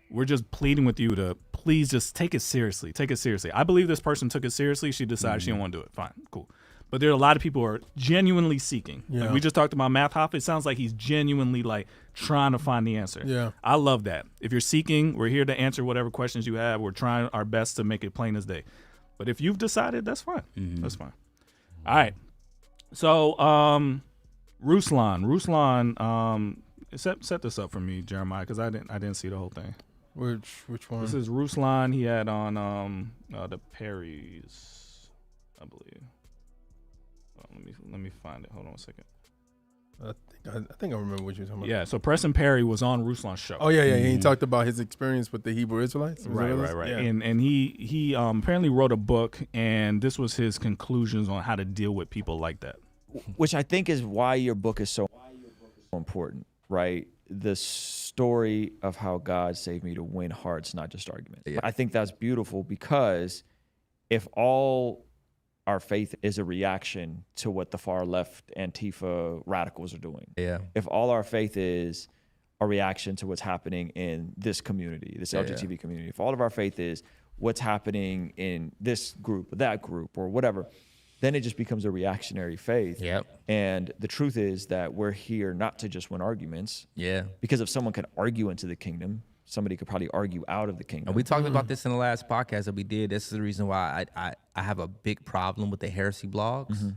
We're just pleading with you to please just take it seriously. Take it seriously. I believe this person took it seriously. She decided she didn't want to do it. Fine, cool. But there are a lot of people who are genuinely seeking. Yeah. Like we just talked about Math Hoffa. It sounds like he's genuinely like trying to find the answer. Yeah. I love that. If you're seeking, we're here to answer whatever questions you have. We're trying our best to make it plain as day. But if you've decided, that's fine. That's fine. All right. So, Ruslan, set this up for me, Jeremiah, because I didn't see the whole thing. Which one? This is Ruslan. He had on the Perrys, I believe. Let me find it. Hold on a second. I think I remember what you're talking about. Yeah, so Preston Perry was on Ruslan's show. Oh yeah. He talked about his experience with the Hebrew Israelites. Right. Yeah. And he apparently wrote a book, and this was his conclusions on how to deal with people like that. Which I think is why your book is so important, right? The story of how God saved me to win hearts, not just arguments. Yeah. I think that's beautiful, because if all our faith is a reaction to what the far left Antifa radicals are doing, if all our faith is a reaction to what's happening in this community, this LGBT community, if all of our faith is what's happening in this group, that group, or whatever, then it just becomes a reactionary faith. And the truth is that we're here not to just win arguments. Because if someone can argue into the kingdom, somebody could probably argue out of the kingdom. And we talked about this in the last podcast that we did. This is the reason why I have a big problem with the heresy blogs.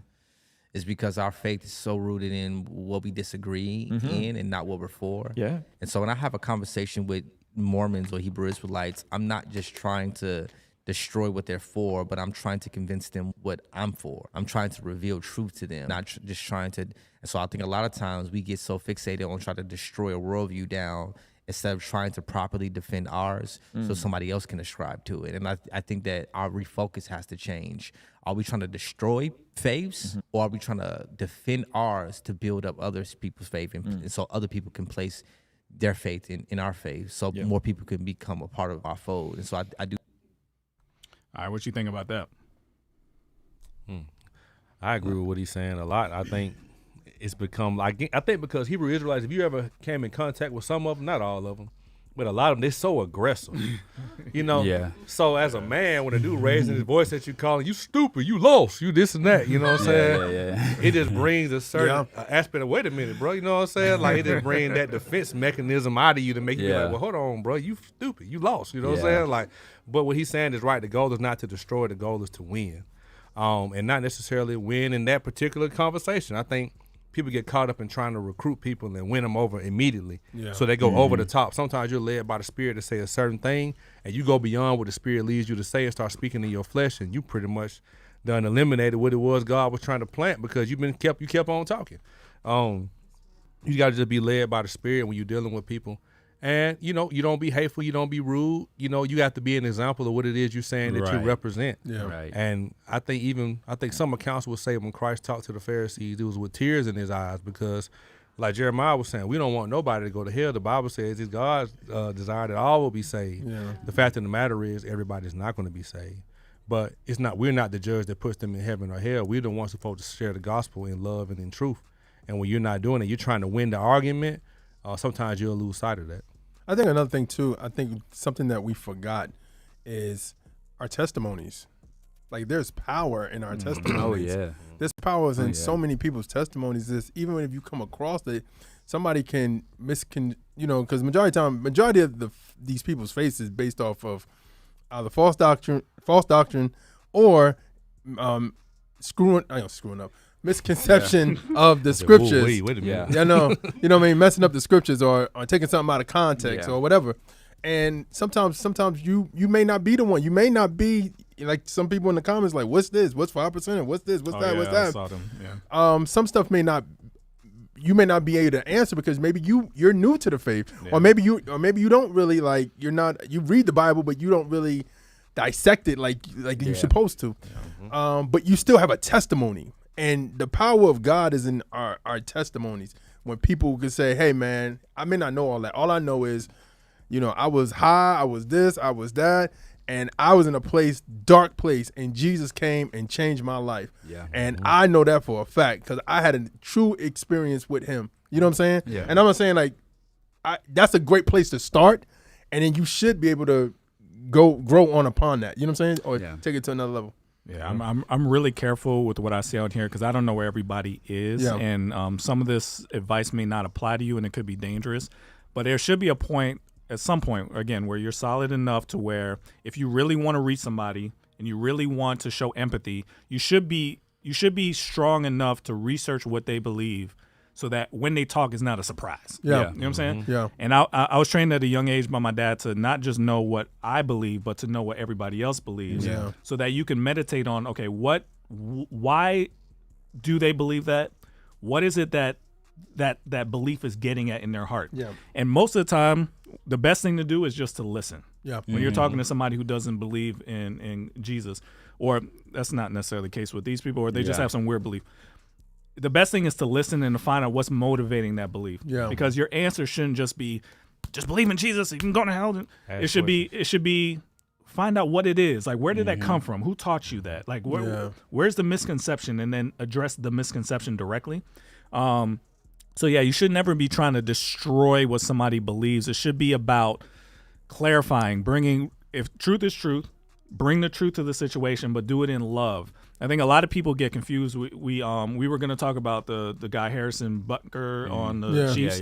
Is because our faith is so rooted in what we disagree in and not what we're for. And so when I have a conversation with Mormons or Hebrew Israelites, I'm not just trying to destroy what they're for, but I'm trying to convince them what I'm for. I'm trying to reveal truth to them, not just trying to. And so I think a lot of times we get so fixated on trying to destroy a worldview down instead of trying to properly defend ours so somebody else can ascribe to it. And I think that our refocus has to change. Are we trying to destroy faiths, or are we trying to defend ours to build up other people's faith, and so other people can place their faith in our faith, so more people can become a part of our fold? And so I do. All right, what you think about that? I agree with what he's saying a lot. I think it's become like, I think because Hebrew Israelites, if you ever came in contact with some of them, not all of them, but a lot of them, they're so aggressive, you know? So as a man, when a dude raising his voice at you, calling you stupid, you lost, you this and that, you know what I'm saying? It just brings a certain aspect of, wait a minute, bro, you know what I'm saying? Like, it just brings that defense mechanism out of you to make you be like, well, hold on, bro, you stupid, you lost, you know what I'm saying? Like, but what he's saying is right. The goal is not to destroy, the goal is to win. And not necessarily win in that particular conversation. I think people get caught up in trying to recruit people and win them over immediately. So they go over the top. Sometimes you're led by the Spirit to say a certain thing, and you go beyond what the Spirit leads you to say and start speaking in your flesh, and you pretty much done eliminated what it was God was trying to plant, because you kept on talking. You got to just be led by the Spirit when you're dealing with people. And, you know, you don't be hateful, you don't be rude. You know, you have to be an example of what it is you're saying that you represent. And I think some accounts will say when Christ talked to the Pharisees, it was with tears in his eyes, because like Jeremiah was saying, we don't want nobody to go to hell. The Bible says it's God's desire that all will be saved. The fact of the matter is everybody's not going to be saved. But we're not the judge that puts them in heaven or hell. We're the ones supposed to share the gospel in love and in truth. And when you're not doing it, you're trying to win the argument, sometimes you'll lose sight of that. I think another thing too, I think something that we forgot is our testimonies. Like, there's power in our testimonies. There's power in so many people's testimonies. Even if you come across it, somebody can because majority of these people's faith is based off of either false doctrine, or screwing up, misconception of the scriptures. Wait a minute. Yeah, no, you know what I mean, messing up the scriptures or taking something out of context or whatever. And sometimes you may not be the one. You may not be like some people in the comments like, what's this? What's 5%? What's this? What's that? What's that? I saw them. Yeah. Some stuff you may not be able to answer because maybe you're new to the faith, or maybe you don't really like, you read the Bible but you don't really dissect it like you're supposed to. But you still have a testimony, and the power of God is in our testimonies. When people can say, hey man, I may not know all that. All I know is, I was high, I was this, I was that, and I was in a dark place, and Jesus came and changed my life. Yeah. And I know that for a fact because I had a true experience with him. You know what I'm saying? Yeah. And I'm not saying like, that's a great place to start, and then you should be able to grow on upon that. You know what I'm saying? Or take it to another level. Yeah, I'm really careful with what I say out here because I don't know where everybody is, and some of this advice may not apply to you, and it could be dangerous. But there should be a point, at some point, again, where you're solid enough to where if you really want to reach somebody and you really want to show empathy, you should be strong enough to research what they believe, so that when they talk, it's not a surprise. Yeah. You know what I'm saying? Yeah. And I was trained at a young age by my dad to not just know what I believe, but to know what everybody else believes. Yeah. So that you can meditate on, okay, why do they believe that? What is it that belief is getting at in their heart? Yeah. And most of the time, the best thing to do is just to listen. Yeah. When you're talking to somebody who doesn't believe in Jesus, or that's not necessarily the case with these people, or they just have some weird belief. The best thing is to listen and to find out what's motivating that belief. Yeah. Because your answer shouldn't just be, just believe in Jesus, you can go to hell. It should be find out what it is. Like, where did that come from? Who taught you that? Like, where's the misconception? And then address the misconception directly. So yeah, you should never be trying to destroy what somebody believes. It should be about clarifying, bringing, if truth is truth, bring the truth to the situation, but do it in love. I think a lot of people get confused. We were going to talk about the guy Harrison Butker on the Chiefs.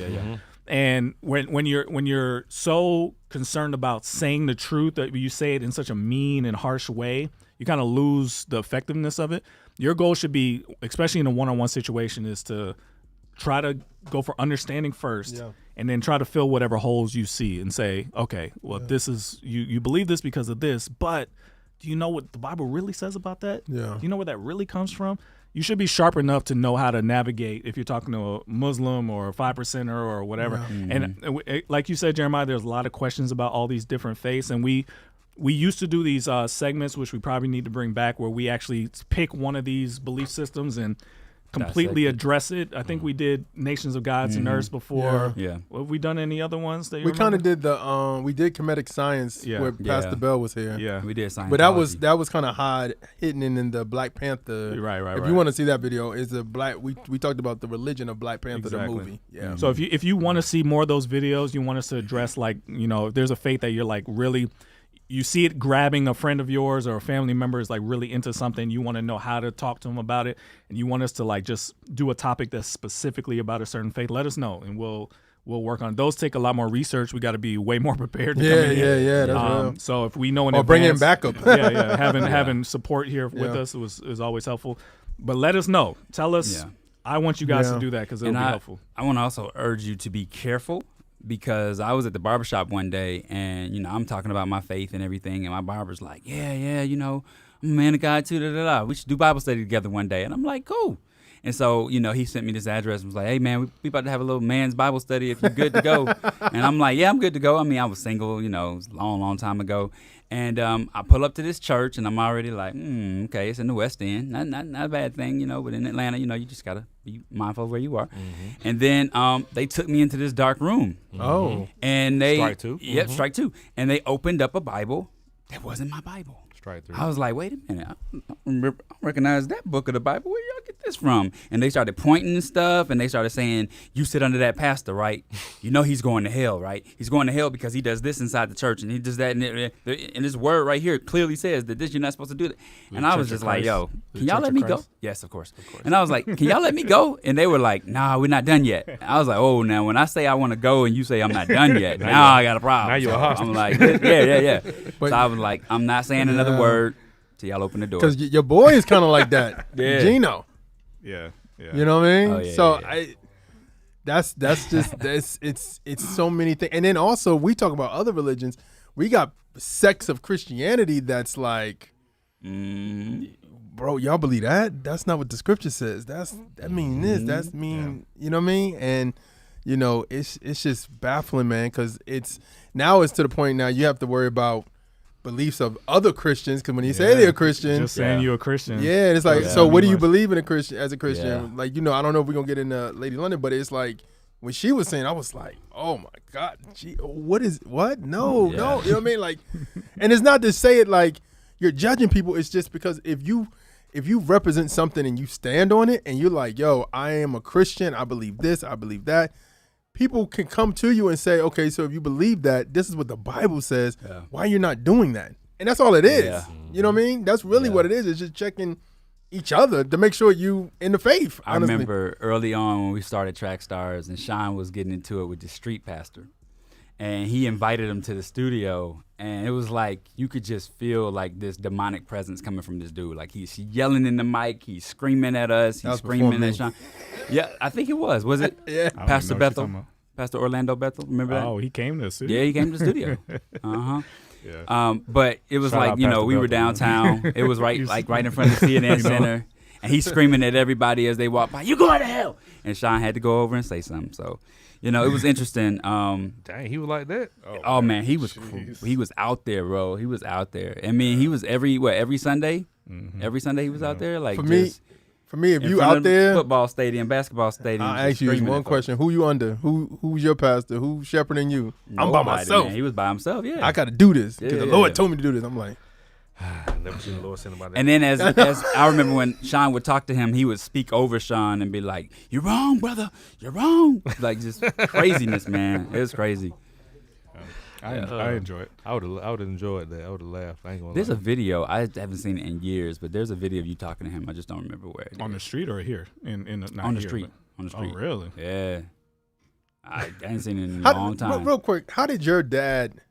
And when you're so concerned about saying the truth that you say it in such a mean and harsh way, you kind of lose the effectiveness of it. Your goal should be, especially in a one-on-one situation, is to try to go for understanding first, and then try to fill whatever holes you see and say, okay, well, this is, you believe this because of this, but do you know what the Bible really says about that? Yeah. Do you know where that really comes from? You should be sharp enough to know how to navigate if you're talking to a Muslim or a 5%er or whatever. Yeah. And like you said, Jeremiah, there's a lot of questions about all these different faiths, and we used to do these segments, which we probably need to bring back, where we actually pick one of these belief systems and completely address it. I think we did Nations of Gods and Earths before. Yeah. Have we done any other ones that you We kind of remember? did we did Comedic Science where Pastor Bell was here. Yeah. We did Scientology. But that was kind of hidden in the Black Panther. Right. If you want to see that video, it's a we talked about the religion of Black Panther, the movie. Yeah. So if you want to see more of those videos, you want us to address, like, if there's a faith that you're like really, you see it grabbing a friend of yours or a family member is like really into something, you want to know how to talk to them about it, and you want us to like just do a topic that's specifically about a certain faith, let us know, and we'll work on it. Those take a lot more research. We got to be way more prepared to come in here. Yeah, that's real. So if we know in or advance, bring in backup. having support here with us is always helpful. But let us know. Tell us. I want you guys to do that because it'll be helpful. I want to also urge you to be careful, because I was at the barbershop one day and, I'm talking about my faith and everything. And my barber's like, I'm a man of God too, We should do Bible study together one day. And I'm like, cool. And so, he sent me this address and was like, hey, man, we about to have a little man's Bible study if you're good to go. And I'm like, yeah, I'm good to go. I mean, I was single, it was a long, long time ago. And I pull up to this church and I'm already like, okay, it's in the West End. Not a bad thing, but in Atlanta, you just got to be mindful of where you are. Mm-hmm. And then they took me into this dark room. Mm-hmm. Oh. And they. Strike two. Yep, strike two. And they opened up a Bible that wasn't my Bible. Strike three. I was like, wait a minute, I don't recognize that book of the Bible. Where y'all get this from? And they started pointing and stuff, and they started saying, you sit under that pastor, right? He's going to hell, right? He's going to hell because he does this inside the church, and he does that. And this word right here clearly says that you're not supposed to do that. And I was just like, yo, can y'all let me go? Yes, of course. And I was like, can y'all let me go? And they were like, nah, we're not done yet. I was like, oh, now when I say I want to go and you say I'm not done yet, now I got a problem. Now you're a hostage. I'm like, yeah. So I was like, I'm not saying another word till y'all open the door. Because your boy is kind of like that. Gino. Yeah. You know what I mean? Oh, yeah, so yeah. that's just it's so many things. And then also we talk about other religions. We got sects of Christianity that's like, bro, y'all believe that? That's not what the scripture says. That mean this. That's mean. You know what I mean? And you know, it's just baffling, man, because it's to the point now you have to worry about beliefs of other Christians, because when you say they're a Christian, just saying you're a Christian. Yeah, it's like, so what do you believe in as a Christian? Yeah. Like, you know, I don't know if we're gonna get into Lady London, but it's like when she was saying, I was like, oh my God, what? No, you know what I mean? Like, and it's not to say it like you're judging people. It's just because if you represent something and you stand on it and you're like, yo, I am a Christian, I believe this, I believe that. People can come to you and say, okay, so if you believe that, this is what the Bible says, why you're not doing that? And that's all it is. Yeah. You know what I mean? That's really what it is. It's just checking each other to make sure you in the faith, honestly. I remember early on when we started Trackstarz and Sean was getting into it with the street pastor. And he invited him to the studio, and it was like you could just feel like this demonic presence coming from this dude. Like he's yelling in the mic, he's screaming at us, he's screaming at Sean. Yeah, I think it was. Was it? Yeah. Pastor Bethel, Pastor Orlando Bethel. Remember that? Oh, he came to the studio. Yeah, he came to the studio. Yeah. But it was Shout like, out you know, Pastor we were Bethel. downtown. It was right in front of the CNN Center. And he's screaming at everybody as they walk by, "You going to hell!" And Sean had to go over and say something. So, you know, it was interesting. Dang, he was like that. Oh man, he was out there, bro. He was out there. I mean, he was every Sunday. Every Sunday he was out there. Like for me, if in you front out of the there, football stadium, basketball stadium. I'll ask you one question: who you under? Who's your pastor? Who's shepherding you? I'm by myself. Man. He was by himself. Yeah, I got to do this because Yeah, the yeah, Lord yeah. told me to do this. I'm like, Never seen the Lord send about that. And then as I remember when Sean would talk to him, he would speak over Sean and be like, "You're wrong, brother. You're wrong." Like just craziness, man. It was crazy. I enjoy it. I would have enjoyed that. I would have laughed. I ain't gonna There's lie. a video. I haven't seen it in years, but there's a video of you talking to him. I just don't remember where. On the street or here? Not On the here, street. but- On the street. Oh, really? Yeah. I hadn't seen it in a long time. real quick, how did your dad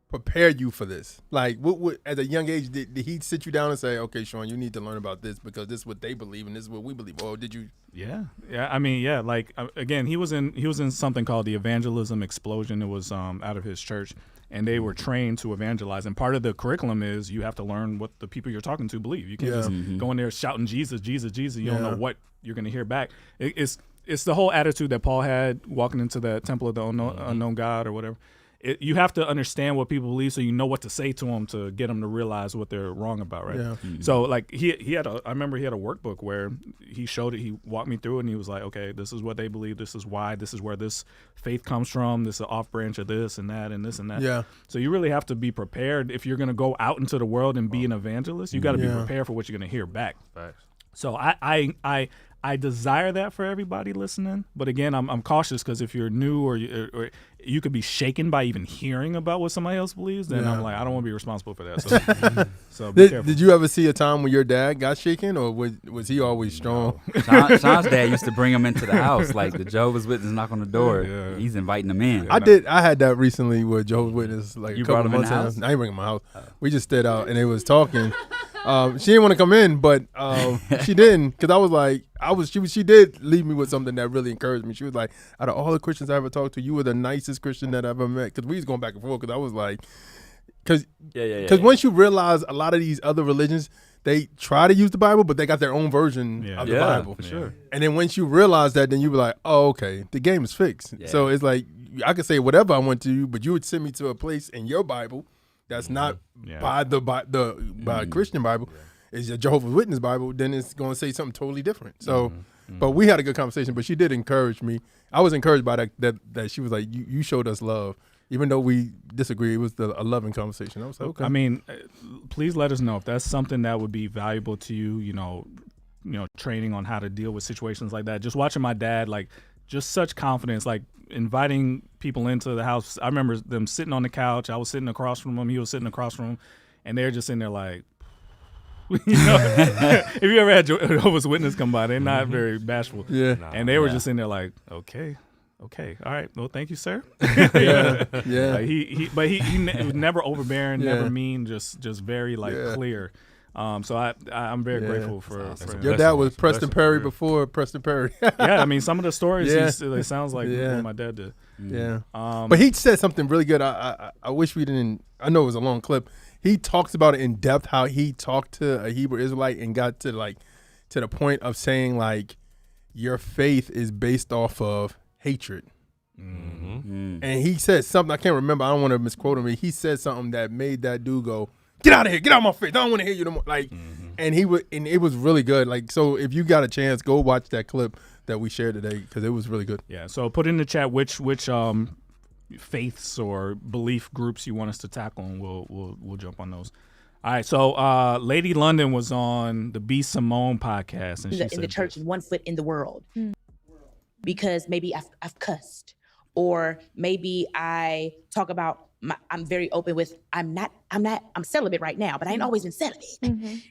prepare you for this? Like, what at a young age, did he sit you down and say, okay, Sean, you need to learn about this because this is what they believe and this is what we believe? Or did you? Yeah. I mean, yeah. Like again, he was in something called the Evangelism Explosion. It was out of his church, and they were trained to evangelize. And part of the curriculum is you have to learn what the people you're talking to believe. You can't just go in there shouting Jesus, Jesus, Jesus. You don't know what you're going to hear back. It's the whole attitude that Paul had walking into the temple of the unknown God or whatever. You have to understand what people believe so you know what to say to them to get them to realize what they're wrong about, right? Yeah. So like he had I remember he had a workbook where he showed it, he walked me through it, and he was like, okay, this is what they believe, this is why, this is where this faith comes from, this is an off branch of this and that and this and that. Yeah. So you really have to be prepared if you're going to go out into the world and be an evangelist. You got to be prepared for what you're going to hear back. Facts. So I desire that for everybody listening, but again, I'm cautious because if you're new or you could be shaken by even hearing about what somebody else believes, then I'm like, I don't want to be responsible for that. So be careful. Did you ever see a time when your dad got shaken, or was he always strong? Sean's dad used to bring him into the house. Like the Jehovah's Witness knock on the door. Yeah. He's inviting them in. I had that recently with Jehovah's Witness. Like You a couple brought him in months the ago. house? I ain't bring him in my house. We just stayed out and they was talking. She didn't want to come in, but she didn't, because I was like, she did leave me with something that really encouraged me. She was like, out of all the Christians I ever talked to, you were the nicest Christian that I ever met. Because we was going back and forth, because I was like, because once you realize a lot of these other religions, they try to use the Bible, but they got their own version of the Bible. For sure. And then once you realize that, then you be like, oh, okay, the game is fixed. Yeah. So it's like, I could say whatever I want to you, but you would send me to a place in your Bible that's not by a Christian Bible. It's a Jehovah's Witness Bible, then it's going to say something totally different. So, but we had a good conversation, but she did encourage me. I was encouraged by that she was like, you showed us love. Even though we disagree, it was a loving conversation. I was like, okay. I mean, please let us know if that's something that would be valuable to you, you know, training on how to deal with situations like that. Just watching my dad, like, just such confidence, like inviting people into the house. I remember them sitting on the couch. I was sitting across from him. He was sitting across from him. And they're just in there like, you know, if you ever had Jehovah's Witness come by, they're not very bashful. Yeah. And they were just in there like, okay, all right, well, thank you, sir. Yeah. Like he was never overbearing, never mean, just very like clear. So I'm very grateful for Your dad was Preston Perry before Preston Perry. Yeah, I mean, some of the stories, it sounds like what my dad did. Yeah. But he said something really good. I wish we didn't, I know it was a long clip. He talks about it in depth, how he talked to a Hebrew Israelite and got to the point of saying like, your faith is based off of hatred. And he said something, I can't remember, I don't want to misquote him. He said something that made that dude go, get out of here, get out of my face, I don't want to hear you no more. Like, and it was really good. Like, so if you got a chance, go watch that clip that we shared today, because it was really good. Yeah, so put in the chat which faiths or belief groups you want us to tackle, and we'll jump on those. All right, so Lady London was on the B. Simone podcast, and she said in the church, 1 foot in the world, because maybe I've cussed, or maybe I talk about I'm very open with I'm celibate right now, but I ain't always been celibate.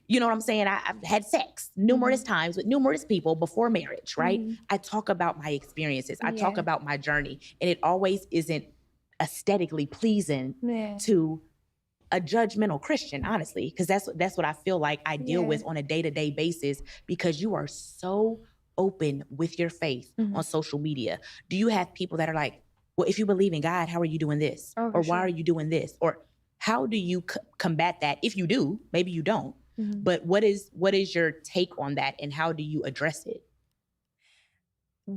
You know what I'm saying? I've had sex numerous times with numerous people before marriage, right? I talk about my experiences. I talk about my journey, and it always isn't aesthetically pleasing to a judgmental Christian, honestly, because that's what I feel like I deal with on a day-to-day basis, because you are so open with your faith on social media. Do you have people that are like, well, if you believe in God, how are you doing this? Or why are you doing this? Or how do you combat that? If you do, maybe you don't. But what is your take on that, and how do you address it?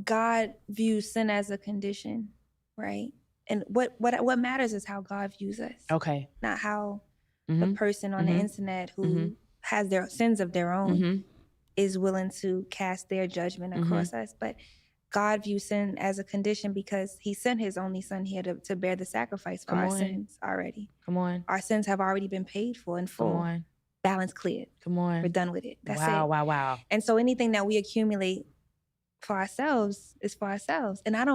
God views sin as a condition, right? And what matters is how God views us. Okay. Not how the person on the internet who has their sins of their own is willing to cast their judgment across us. But God views sin as a condition because he sent his only son here to bear the sacrifice for our sins already. Come on. Our sins have already been paid for in full. Come on. Balance cleared. Come on. We're done with it. That's it. Wow. And so anything that we accumulate for ourselves is for ourselves. And I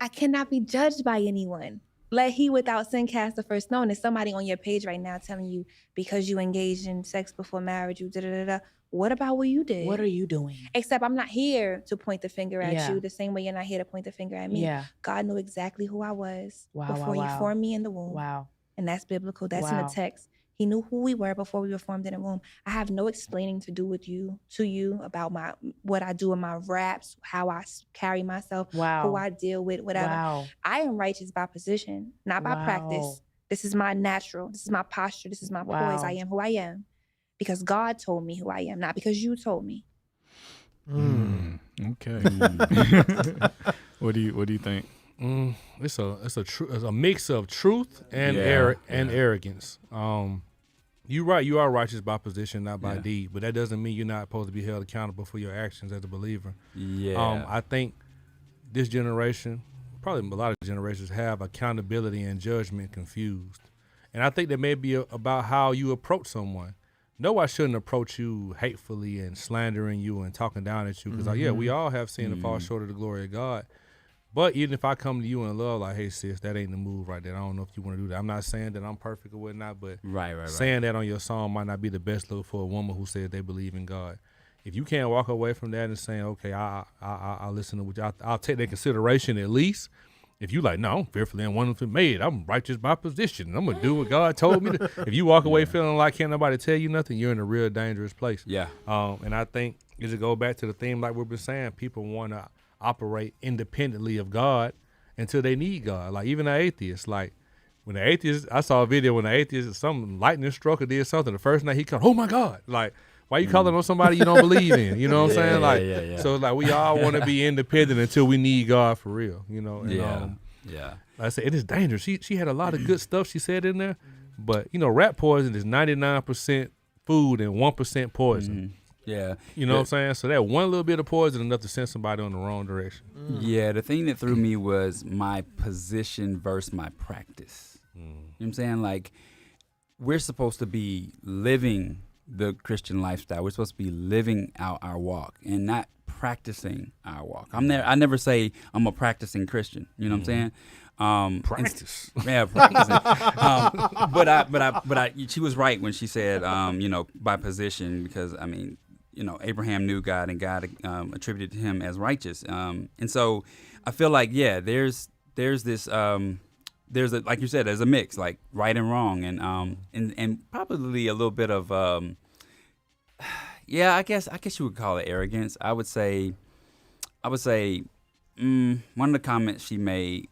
cannot be judged by anyone. Let he without sin cast the first stone. There's somebody on your page right now telling you because you engaged in sex before marriage, you da-da-da-da. What about what you did? What are you doing? Except I'm not here to point the finger at you the same way you're not here to point the finger at me. Yeah. God knew exactly who I was before he wow. formed me in the womb. Wow. And that's biblical. That's in the text. He knew who we were before we were formed in the womb. I have no explaining to do with you, about what I do in my raps, how I carry myself, who I deal with, whatever. I am righteous by position, not by practice. This is my natural. This is my posture. This is my poise. I am who I am because God told me who I am, not because you told me. Okay. What do you think? It's a mix of truth and arrogance. You're right. You are righteous by position, not by deed. But that doesn't mean you're not supposed to be held accountable for your actions as a believer. I think this generation, probably a lot of generations, have accountability and judgment confused. And I think that may be about how you approach someone. No, I shouldn't approach you hatefully and slandering you and talking down at you. Because, we all have sinned and fall short of the glory of God. But even if I come to you in love, like, hey, sis, that ain't the move right there. I don't know if you want to do that. I'm not saying that I'm perfect or whatnot, but saying that on your song might not be the best look for a woman who says they believe in God. If you can't walk away from that and saying, okay, I'll listen to what I'll take that in consideration at least. If you like, no, I'm fearfully and wonderfully made. I'm righteous by position. I'm going to do what God told me to. If you walk away feeling like can't nobody tell you nothing, you're in a real dangerous place. And I think as it goes back to the theme like we've been saying, people want to operate independently of God until they need God. Like even the atheists, like when the atheist, I saw a video when the atheist, some lightning struck or did something, the first night he called, oh my God, like, why you calling on somebody you don't believe in? You know what I'm saying? So like we all want to be independent until we need God for real, you know? And, like I said, it is dangerous. She had a lot of good stuff she said in there, but you know, rat poison is 99% food and 1% poison. You know what I'm saying? So that one little bit of poison enough to send somebody on the wrong direction. Yeah, the thing that threw me was my position versus my practice. You know what I'm saying? Like, we're supposed to be living the Christian lifestyle. We're supposed to be living out our walk and not practicing our walk. I never say I'm a practicing Christian. You know what I'm saying? Practice. Practicing. But she was right when she said, by position, because I mean, Abraham knew God and God attributed to him as righteous. And so I feel like, there's this there's a, like you said, there's a mix, like right and wrong, and probably a little bit of yeah, I guess you would call it arrogance. I would say one of the comments she made,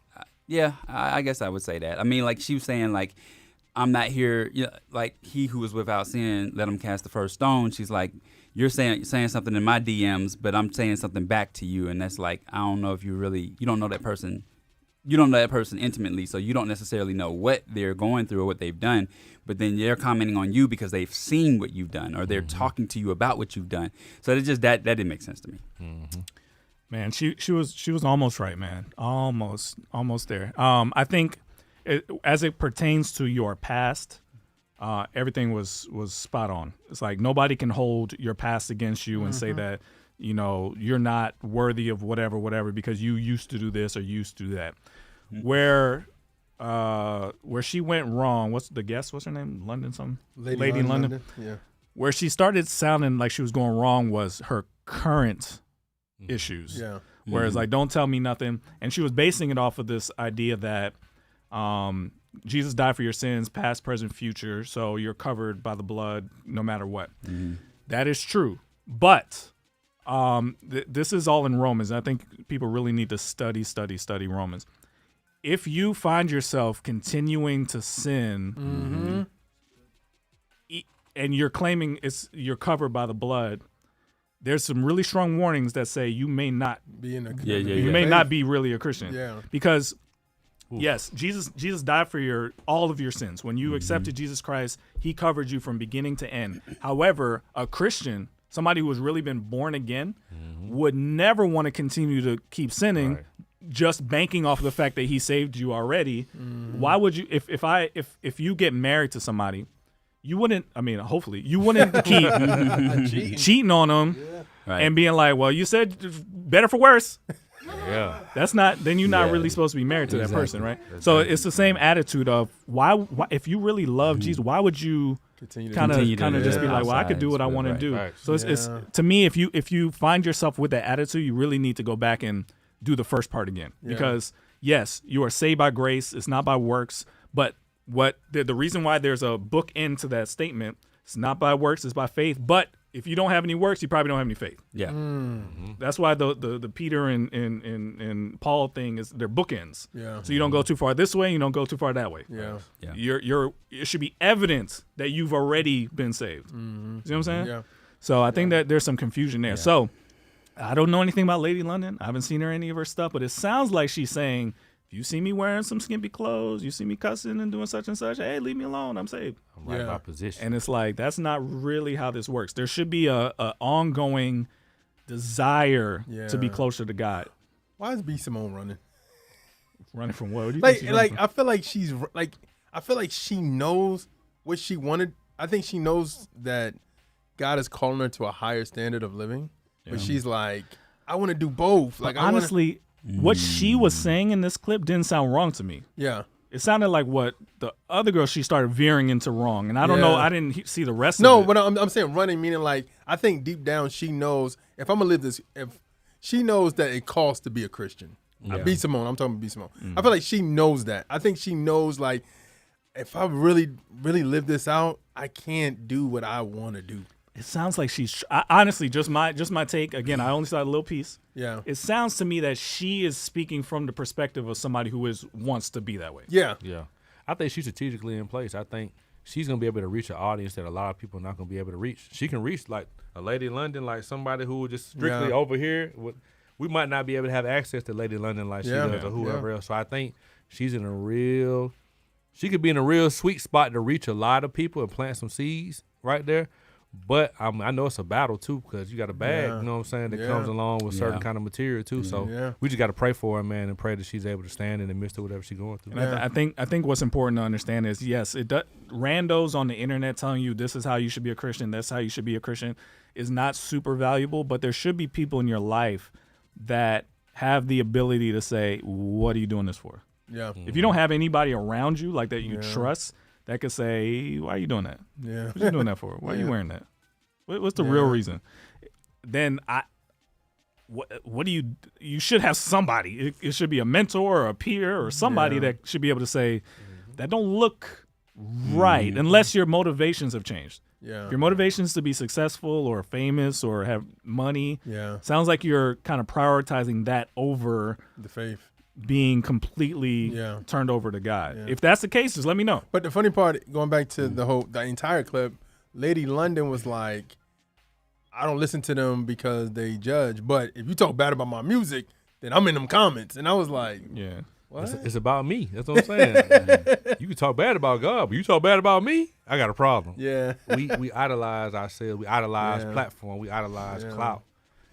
yeah, I guess I would say that. I mean, like she was saying, like, I'm not here, you know, like he who is without sin, let him cast the first stone. She's like, you're saying something in my DMs, but I'm saying something back to you, and that's like, I don't know if you don't know that person. You don't know that person intimately, so you don't necessarily know what they're going through or what they've done. But then they're commenting on you because they've seen what you've done, or they're talking to you about what you've done. So it's just that didn't make sense to me. Man, she was almost right, man. Almost there. I think as it pertains to your past, everything was spot on. It's like nobody can hold your past against you and say that, you know, you're not worthy of whatever because you used to do this or used to do that. Where she went wrong, what's her name? London something? Lady in London. Yeah. Where she started sounding like she was going wrong was her current issues. Yeah. Whereas like, don't tell me nothing. And she was basing it off of this idea that Jesus died for your sins, past, present, future. So you're covered by the blood no matter what. That is true. But this is all in Romans. I think people really need to study Romans. If you find yourself continuing to sin and you're claiming you're covered by the blood, there's some really strong warnings that say you may not be not be really a Christian. Yeah. Because yes, Jesus died for all of your sins. When you accepted Jesus Christ, he covered you from beginning to end. However, a Christian, somebody who has really been born again, would never want to continue to keep sinning, just banking off of the fact that he saved you already. Why would you? If you get married to somebody, you wouldn't. I mean, hopefully, you wouldn't keep cheating on them and being like, "Well, you said better for worse." Yeah, that's not. Then you're not really supposed to be married to that person, right? So it's the same attitude of why if you really love Jesus, why would you kind of just be like, well, I could do what I want to do. So it's to me, if you find yourself with that attitude, you really need to go back and do the first part again, because yes, you are saved by grace. It's not by works. But what the reason why there's a book end to that statement, it's not by works, it's by faith. But if you don't have any works, you probably don't have any faith. Yeah, that's why the Peter and Paul thing is they're bookends. Yeah. So you don't go too far this way, you don't go too far that way. Yeah. It should be evidence that you've already been saved. You know what I'm saying? Yeah. So I think that there's some confusion there. So I don't know anything about Lady London. I haven't seen her any of her stuff, but it sounds like she's saying, if you see me wearing some skimpy clothes, you see me cussing and doing such and such, hey, leave me alone. I'm saved. I'm right in my position. And it's like, that's not really how this works. There should be a ongoing desire to be closer to God. Why is B. Simone running? Running from what? What do you think she's running from? I feel like she knows what she wanted. I think she knows that God is calling her to a higher standard of living. But she's like, I want to do both. Like, honestly, what she was saying in this clip didn't sound wrong to me. Yeah. It sounded like what the other girl, she started veering into wrong. And I don't know. I didn't see the rest of it. No, but I'm saying running, meaning like, I think deep down she knows, if I'm going to live this, if she knows that it costs to be a Christian. B. Simone, I'm talking about B. Simone. I feel like she knows that. I think she knows, like, if I really, really live this out, I can't do what I want to do. It sounds like she's honestly just my take. Again, I only saw a little piece. Yeah. It sounds to me that she is speaking from the perspective of somebody who wants to be that way. Yeah. Yeah. I think she's strategically in place. I think she's gonna be able to reach an audience that a lot of people are not gonna be able to reach. She can reach like a Lady London, like somebody who just strictly over here. We might not be able to have access to Lady London like she does or whoever else. So I think she's in she could be in a real sweet spot to reach a lot of people and plant some seeds right there. But I know it's a battle too, because you got a bag, you know what I'm saying, that comes along with certain kind of material too. So we just got to pray for her, man, and pray that she's able to stand in the midst of whatever she's going through. And I think what's important to understand is, yes, randos on the internet telling you this is how you should be a Christian, that's how you should be a Christian, is not super valuable. But there should be people in your life that have the ability to say, what are you doing this for? Yeah. If you don't have anybody around you like that you trust, that could say, why are you doing that? Yeah. What are you doing that for? Why are you wearing that? What's the real reason? Then what do you should have somebody. It should be a mentor or a peer or somebody that should be able to say that don't look right unless your motivations have changed. Yeah. If your motivations to be successful or famous or have money, sounds like you're kind of prioritizing that over the faith, being completely turned over to God. If that's the case, just let me know. But the funny part, going back to the entire clip, Lady London was like, I don't listen to them because they judge, but if you talk bad about my music, then I'm in them comments. And I was like, what? It's about me. That's what I'm saying. You can talk bad about God, but you talk bad about me, I got a problem. Yeah. We idolize ourselves. We idolize platform. We idolize clout.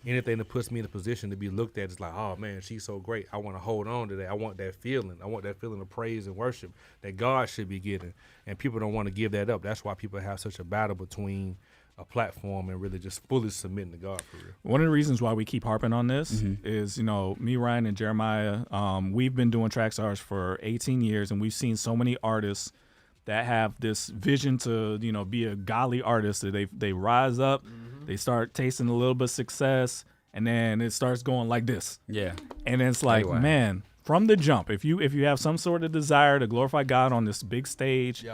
Anything that puts me in a position to be looked at is like, oh man, she's so great. I want to hold on to that. I want that feeling. I want that feeling of praise and worship that God should be getting. And people don't want to give that up. That's why people have such a battle between a platform and really just fully submitting to God for real. One of the reasons why we keep harping on this is, me, Ryan, and Jeremiah, we've been doing Trackstarz for 18 years, and we've seen so many artists that have this vision to, be a godly artist. That they rise up, they start tasting a little bit of success, and then it starts going like this. Yeah. And it's like, man, from the jump, if you have some sort of desire to glorify God on this big stage,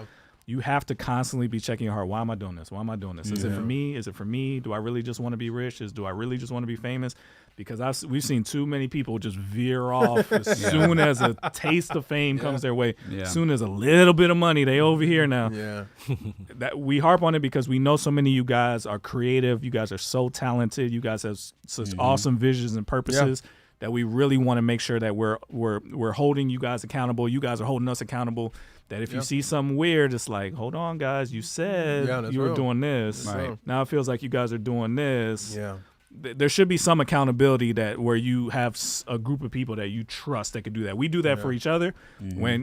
you have to constantly be checking your heart. Why am I doing this? Why am I doing this? Is it for me? Is it for me? Do I really just want to be rich? Do I really just want to be famous? Because we've seen too many people just veer off as soon as a taste of fame comes their way. As soon as a little bit of money, they over here now. Yeah. That we harp on it because we know so many of you guys are creative. You guys are so talented. You guys have such awesome visions and purposes that we really want to make sure that we're holding you guys accountable. You guys are holding us accountable. That if you see something weird, it's like, hold on, guys, you said you were doing this. Right. Now it feels like you guys are doing this. Yeah. There should be some accountability where you have a group of people that you trust that can do that. We do that for each other. When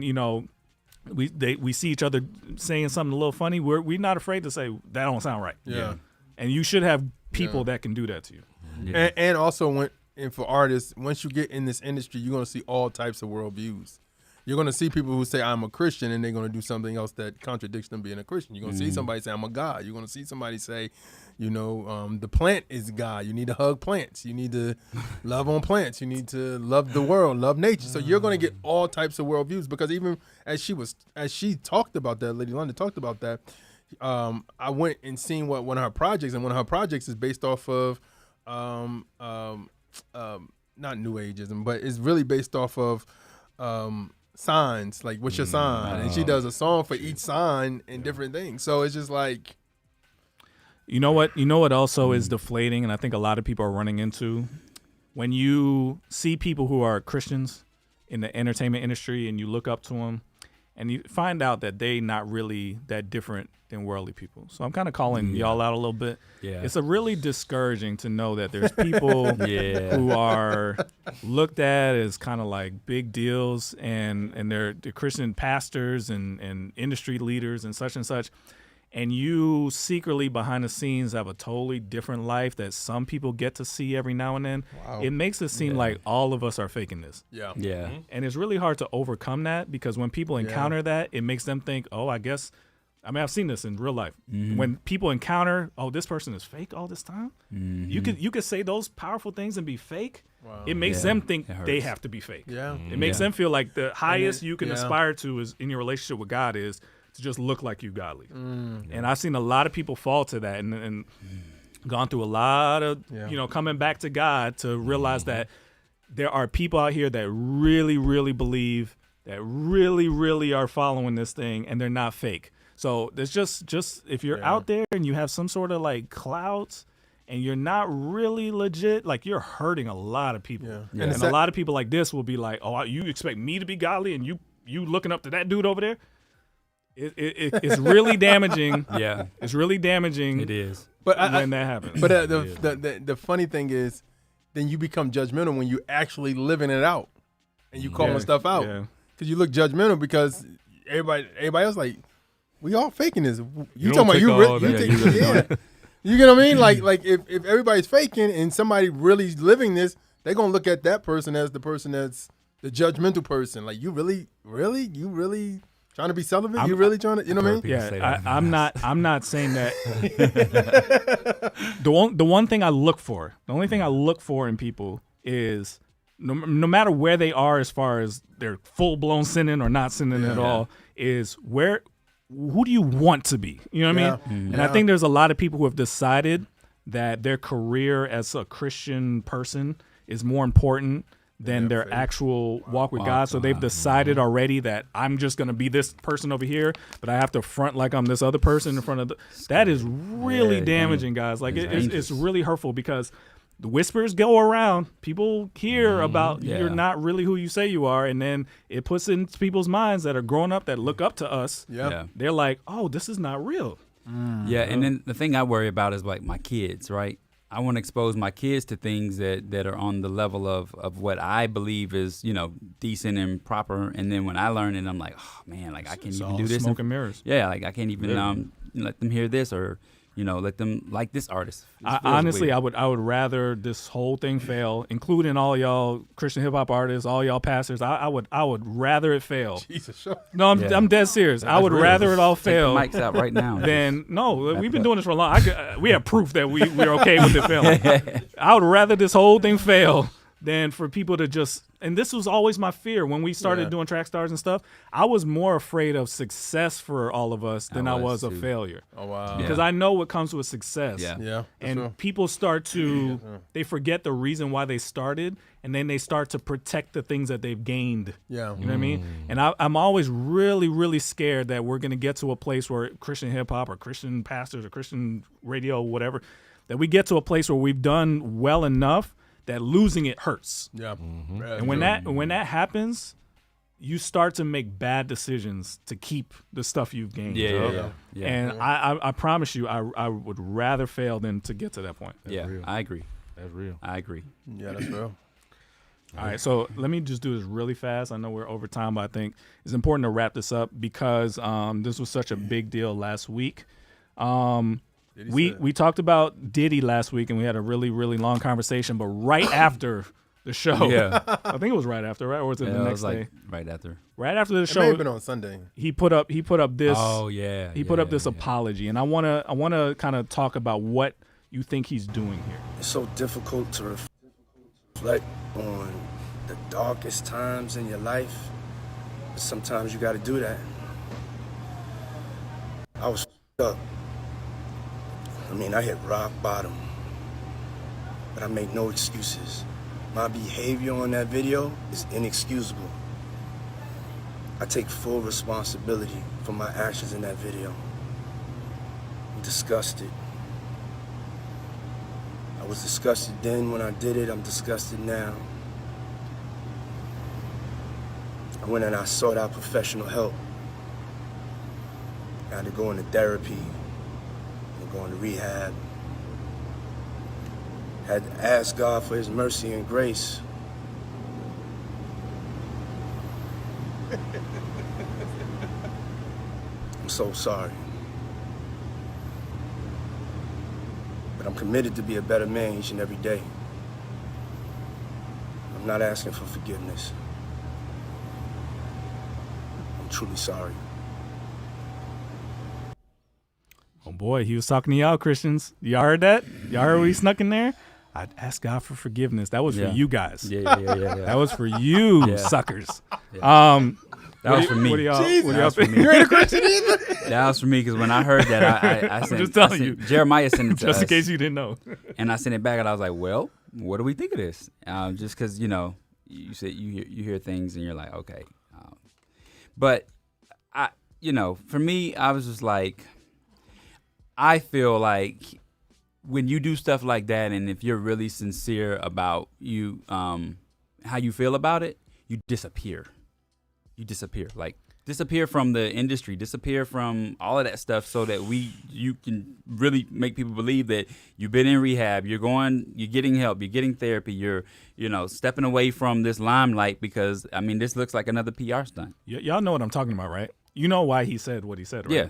we see each other saying something a little funny, we're not afraid to say that don't sound right. Yeah. And you should have people that can do that to you. Yeah. And also for artists, once you get in this industry, you're gonna see all types of worldviews. You're going to see people who say, I'm a Christian, and they're going to do something else that contradicts them being a Christian. You're going to see somebody say, I'm a God. You're going to see somebody say, the plant is God. You need to hug plants. You need to love on plants. You need to love the world, love nature. So you're going to get all types of worldviews, because even as she talked about that, Lady London talked about that, I went and seen what one of her projects, and one of her projects is based off of, not New Ageism, but it's really based off of, signs, like what's your sign, and she does a song for each sign and different things. So it's just like, you know what also is deflating, and I think a lot of people are running into, when you see people who are Christians in the entertainment industry and you look up to them and you find out that they not really that different than worldly people. So I'm kind of calling y'all out a little bit. Yeah. It's a really discouraging to know that there's people who are looked at as kind of like big deals, and they're Christian pastors and industry leaders and such, and you secretly behind the scenes have a totally different life that some people get to see every now and then. Wow. It makes it seem like all of us are faking this. Yeah. Yeah. And it's really hard to overcome that, because when people encounter that, it makes them think, oh, I've seen this in real life. When people encounter, oh, this person is fake all this time. You could say those powerful things and be fake. Wow. It makes them think they have to be fake. Yeah. It makes them feel like the highest you can aspire to is in your relationship with God is to just look like you godly. And I've seen a lot of people fall to that and gone through a lot of coming back to God to realize that there are people out here that really, really believe, that really, really are following this thing, and they're not fake. So there's just if you're out there and you have some sort of like clouds and you're not really legit, like you're hurting a lot of people. Yeah. And a lot of people like this will be like, oh, you expect me to be godly and you looking up to that dude over there? It's really damaging. Yeah. It's really damaging. It is. But when that happens. But the funny thing is, then you become judgmental when you actually living it out and you calling stuff out. Because you look judgmental because everybody else like, we all faking this. You talking about you you get what I mean? Like if everybody's faking and somebody really living this, they're gonna look at that person as the person that's the judgmental person. Like, you really Trying to be celibate? You really trying to? You know what I mean? Yeah, I'm not saying that. The one thing I look for, the only thing I look for in people is no matter where they are as far as they're full blown sinning or not sinning at all, is who do you want to be? You know what I mean? And I think there's a lot of people who have decided that their career as a Christian person is more important than their actual walk with God. So they've decided already that I'm just going to be this person over here, but I have to front like I'm this other person in front of that is really damaging, guys. Like it's really hurtful because the whispers go around. People hear about you're not really who you say you are, and then it puts in people's minds that are growing up that look up to us. They're like, oh, this is not real. Yeah, and then the thing I worry about is like my kids, right? I want to expose my kids to things that are on the level of what I believe is, decent and proper. And then when I learn it, I'm like, oh man, like I can't even do this. Smoke and mirrors. Yeah, like I can't even let them hear this or let them like this artist. Honestly, I would rather this whole thing fail, including all y'all Christian hip hop artists, all y'all pastors. I would rather it fail. Jesus, sure. No, I'm dead serious. I would rather it all fail. Take the mics out right now. We've been doing this for a long. We have proof that we're okay with it failing. I would rather this whole thing fail than for people to just. And this was always my fear when we started doing Trackstarz and stuff. I was more afraid of success for all of us than I was of failure. Oh, wow. Because I know what comes with success. Yeah. And people start to, they forget the reason why they started, and then they start to protect the things that they've gained. Yeah. You know what I mean? And I'm always really, really scared that we're going to get to a place where Christian hip hop or Christian pastors or Christian radio, whatever, that we get to a place where we've done well enough that losing it hurts. Yeah. And when that happens, you start to make bad decisions to keep the stuff you've gained. Yeah. And I promise you, I would rather fail than to get to that point. I agree. That's real. I agree. Yeah, that's real. All right, so let me just do this really fast. I know we're over time, but I think it's important to wrap this up because this was such a big deal last week. We talked about Diddy last week, and we had a really, really long conversation. But right after the show, I think it was right after, right, or was it the next day? Right after. Right after the show, it may have been on Sunday. He put up this. Oh yeah. He put up this apology, and I wanna kind of talk about what you think he's doing here. It's so difficult to reflect on the darkest times in your life. But sometimes you got to do that. I was up. I hit rock bottom, but I make no excuses. My behavior on that video is inexcusable. I take full responsibility for my actions in that video. I'm disgusted. I was disgusted then when I did it. I'm disgusted now. I went and I sought out professional help. I had to go into therapy. Going to rehab. Had to ask God for his mercy and grace. I'm so sorry. But I'm committed to be a better man each and every day. I'm not asking for forgiveness. I'm truly sorry. Oh boy, he was talking to y'all Christians. Y'all heard that? Y'all heard what he snuck in there? I'd ask God for forgiveness. That was for you guys. Yeah. That was for you suckers. That was for me. What do y'all think? You ain't a Christian either? That was for me because when I heard that, I sent, just telling you. Jeremiah sent it to just us. in case you didn't know. And I sent it back and I was like, well, what do we think of this? Just because, you said you hear things and you're like, okay. But, for me, I was just like, I feel like when you do stuff like that, and if you're really sincere about how you feel about it, you disappear. You disappear. Like, disappear from the industry, disappear from all of that stuff so that you can really make people believe that you've been in rehab, you're getting help, you're getting therapy, you're, stepping away from this limelight because, this looks like another PR stunt. Y'all know what I'm talking about, right? You know why he said what he said, right? Yeah.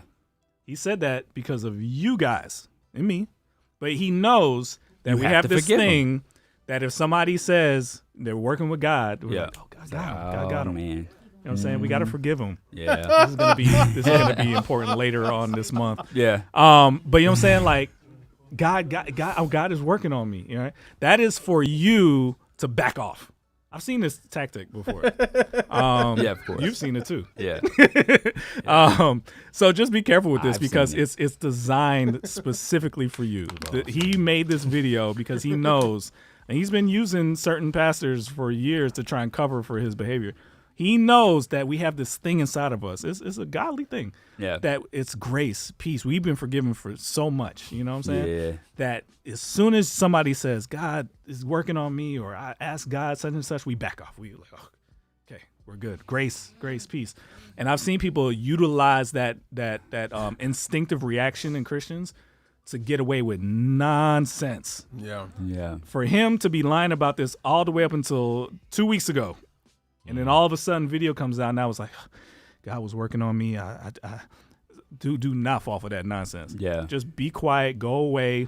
He said that because of you guys and me. But he knows that we have this thing that if somebody says they're working with God, we're like, oh, God got him. Man. You know what I'm saying? We got to forgive him. Yeah. This is gonna be important later on this month. Yeah. But you know what I'm saying? Like, God is working on me. You know, that is for you to back off. I've seen this tactic before. Yeah, of course. You've seen it too. Yeah. So just be careful with this I've because seen it. it's designed specifically for you. He made this video because he knows, and he's been using certain pastors for years to try and cover for his behavior. He knows that we have this thing inside of us. It's a godly thing. Yeah. That it's grace, peace. We've been forgiven for so much. You know what I'm saying? Yeah. That as soon as somebody says, God is working on me, or I ask God such and such, we back off. We like, oh, okay, we're good. Grace, peace. And I've seen people utilize that instinctive reaction in Christians to get away with nonsense. Yeah. Yeah. For him to be lying about this all the way up until 2 weeks ago, and then all of a sudden video comes out, and I was like, God was working on me. I do not fall for that nonsense. Yeah. Just be quiet, go away.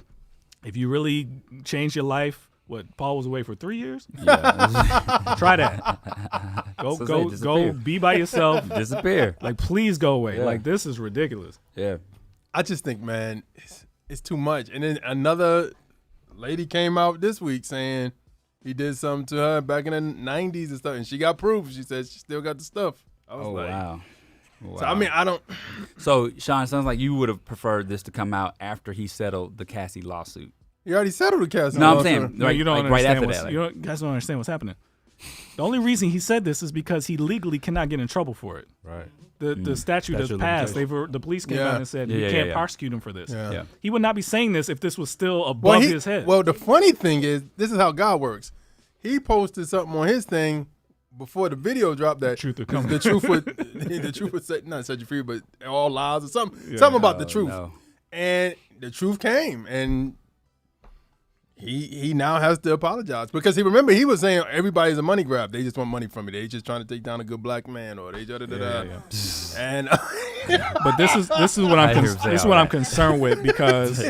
If you really change your life, what, Paul was away for 3 years? Yeah. Try that. Go disappear. Be by yourself. Disappear. Like, please go away. Yeah. Like, this is ridiculous. Yeah. I just think, man, it's too much. And then another lady came out this week saying he did something to her back in the 90s and stuff, and she got proof. She said she still got the stuff. I was like, wow. So, I mean, I don't. So, Sean, it sounds like you would have preferred this to come out after he settled the Cassie lawsuit. He already settled the Cassie No, I'm lawsuit. saying, No, you don't like right understand after that. you guys don't understand what's happening. The only reason he said this is because he legally cannot get in trouble for it. Right. The statute has passed. The police came out and said you can't prosecute him for this. Yeah. He would not be saying this if this was still above his head. Well, the funny thing is, this is how God works. He posted something on his thing before the video dropped that truth would come. The truth would set, not set you free, but all lies or something. Something about the truth. No. And the truth came, and he now has to apologize because he was saying everybody's a money grab. They just want money from me. They just trying to take down a good black man, or they and but this is what I'm concerned with because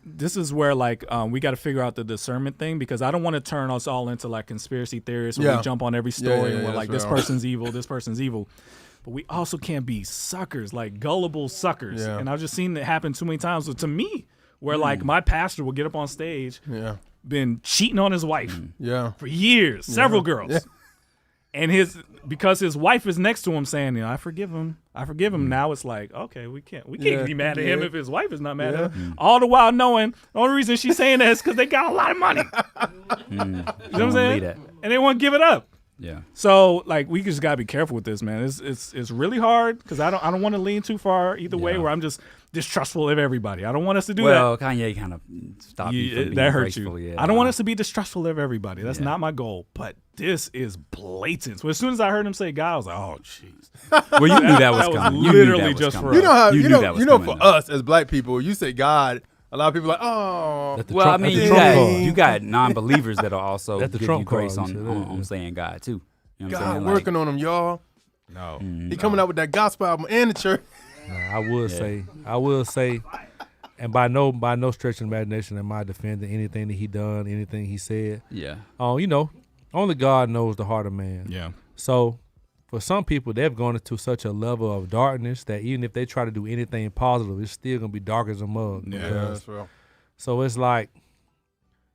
this is where like we got to figure out the discernment thing because I don't want to turn us all into like conspiracy theorists where we jump on every story and we're like this person's evil, this person's evil. But we also can't be suckers, like gullible suckers. Yeah. And I've just seen it happen too many times. So to me, where like my pastor will get up on stage, been cheating on his wife for years, several girls. Yeah. And because his wife is next to him saying, I forgive him. Now it's like, okay, we can't be mad at him if his wife is not mad at him. All the while knowing the only reason she's saying that is because they got a lot of money. You know what I'm saying? And they won't give it up. Yeah. So like we just gotta be careful with this, man. It's really hard because I don't want to lean too far either way where I'm just distrustful of everybody. I don't want us to do that. Well, Kanye kind of stopped you from being that hurts you. graceful, yeah. I don't want us to be distrustful of everybody. That's not my goal. But this is blatant. So as soon as I heard him say God, I was like, oh jeez. Well, you knew that was coming. You knew literally that was just coming. for You know how You you knew know that was you know coming, for though. us as black people, you say God, a lot of people are like, oh. Well, I mean, you got non-believers that are also That's the give Trump you grace card, on saying God too. You know what I'm God saying? working on them, y'all. No. He coming out with that gospel album and the church. I will say, and by no stretch of imagination am I defending anything that he done, anything he said. Yeah. Only God knows the heart of man. Yeah. So for some people, they've gone into such a level of darkness that even if they try to do anything positive, it's still gonna be dark as a mug. Yeah, that's real. So it's like,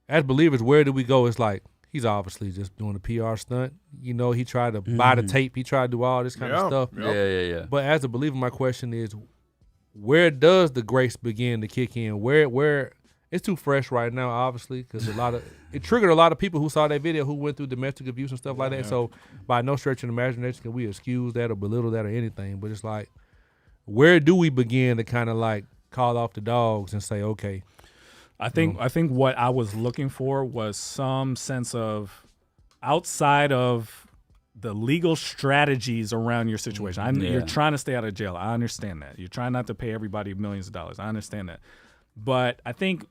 as believers, where do we go? It's like, he's obviously just doing a PR stunt. He tried to buy the tape. He tried to do all this kind of stuff. Yeah. But as a believer, my question is, where does the grace begin to kick in? Where it's too fresh right now, obviously, because it triggered a lot of people who saw that video who went through domestic abuse and stuff like that. So by no stretch of imagination can we excuse that or belittle that or anything. But it's like, where do we begin to kind of like call off the dogs and say, okay? I think what I was looking for was some sense of outside of the legal strategies around your situation. You're trying to stay out of jail. I understand that. You're trying not to pay everybody millions of dollars. I understand that. But I think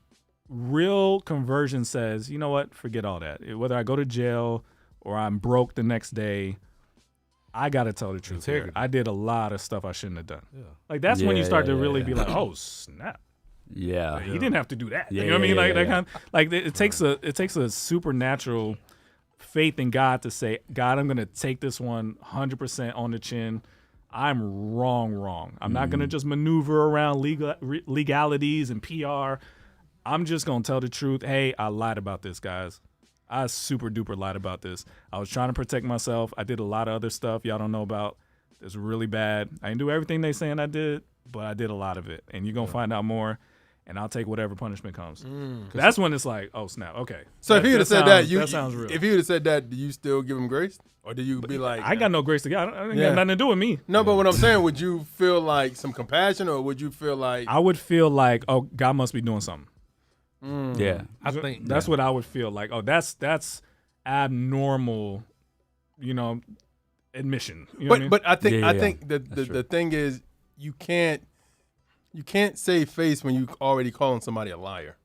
real conversion says, you know what? Forget all that. Whether I go to jail or I'm broke the next day, I got to tell the truth here. I did a lot of stuff I shouldn't have done. Yeah. Like that's when you start to really be like, oh, snap. Yeah, he didn't have to do that. Yeah, you know what I mean? Like that yeah. kind of, like it takes a supernatural faith in God to say, God, I'm going to take this one 100% on the chin. I'm wrong. I'm not going to just maneuver around legalities and PR. I'm just going to tell the truth. Hey, I lied about this, guys. I super duper lied about this. I was trying to protect myself. I did a lot of other stuff y'all don't know about. It's really bad. I didn't do everything they saying I did, but I did a lot of it. And you're going to find out more, and I'll take whatever punishment comes. That's when it's like, oh, snap, okay. So if he would have said that, that sounds real. If he would have said that, do you still give him grace? Or do you be like... I got no grace to God. I ain't got nothing to do with me. No, but what I'm saying, would you feel like some compassion, or would you feel like... I would feel like, oh, God must be doing something. Yeah. I think that's what I would feel like. Oh, that's abnormal, admission. You know what I mean? But I think the thing is, you can't save face when you already calling somebody a liar.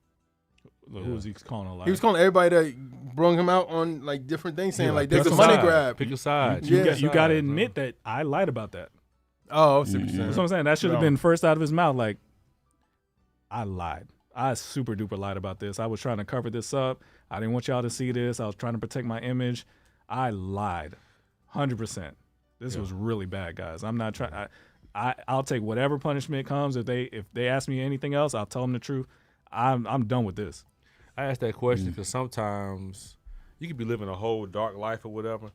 Who was he calling a liar? He was calling everybody that brought him out on like different things, saying like there's a pick money side. grab. Pick a side. You got to admit that I lied about that. Oh, I see what you're saying. That's what I'm saying. That should have been first out of his mouth. Like, I lied. I super duper lied about this. I was trying to cover this up. I didn't want y'all to see this. I was trying to protect my image. I lied, 100%. This was really bad, guys. I'm not trying. I'll take whatever punishment comes. If they ask me anything else, I'll tell them the truth. I'm done with this. I asked that question because sometimes you could be living a whole dark life or whatever,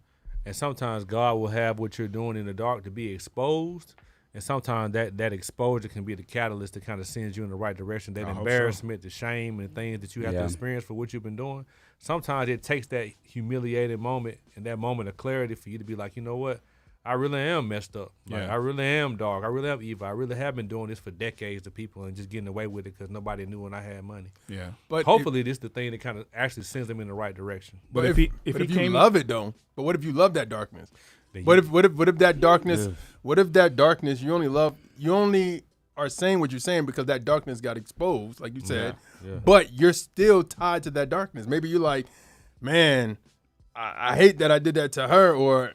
and sometimes God will have what you're doing in the dark to be exposed, and sometimes that exposure can be the catalyst that kind of sends you in the right direction. That embarrassment, the shame, and things that you have to experience for what you've been doing. Sometimes it takes that humiliated moment and that moment of clarity for you to be like, you know what? I really am messed up. Like, I really am dark. I really am evil. I really have been doing this for decades to people and just getting away with it because nobody knew when I had money. Yeah. But hopefully this is the thing that kind of actually sends them in the right direction. But if you love it though, but what if you love that darkness? What if that darkness? What if that darkness you only are saying what you're saying because that darkness got exposed, like you said, but you're still tied to that darkness. Maybe you're like, man, I hate that I did that to her, or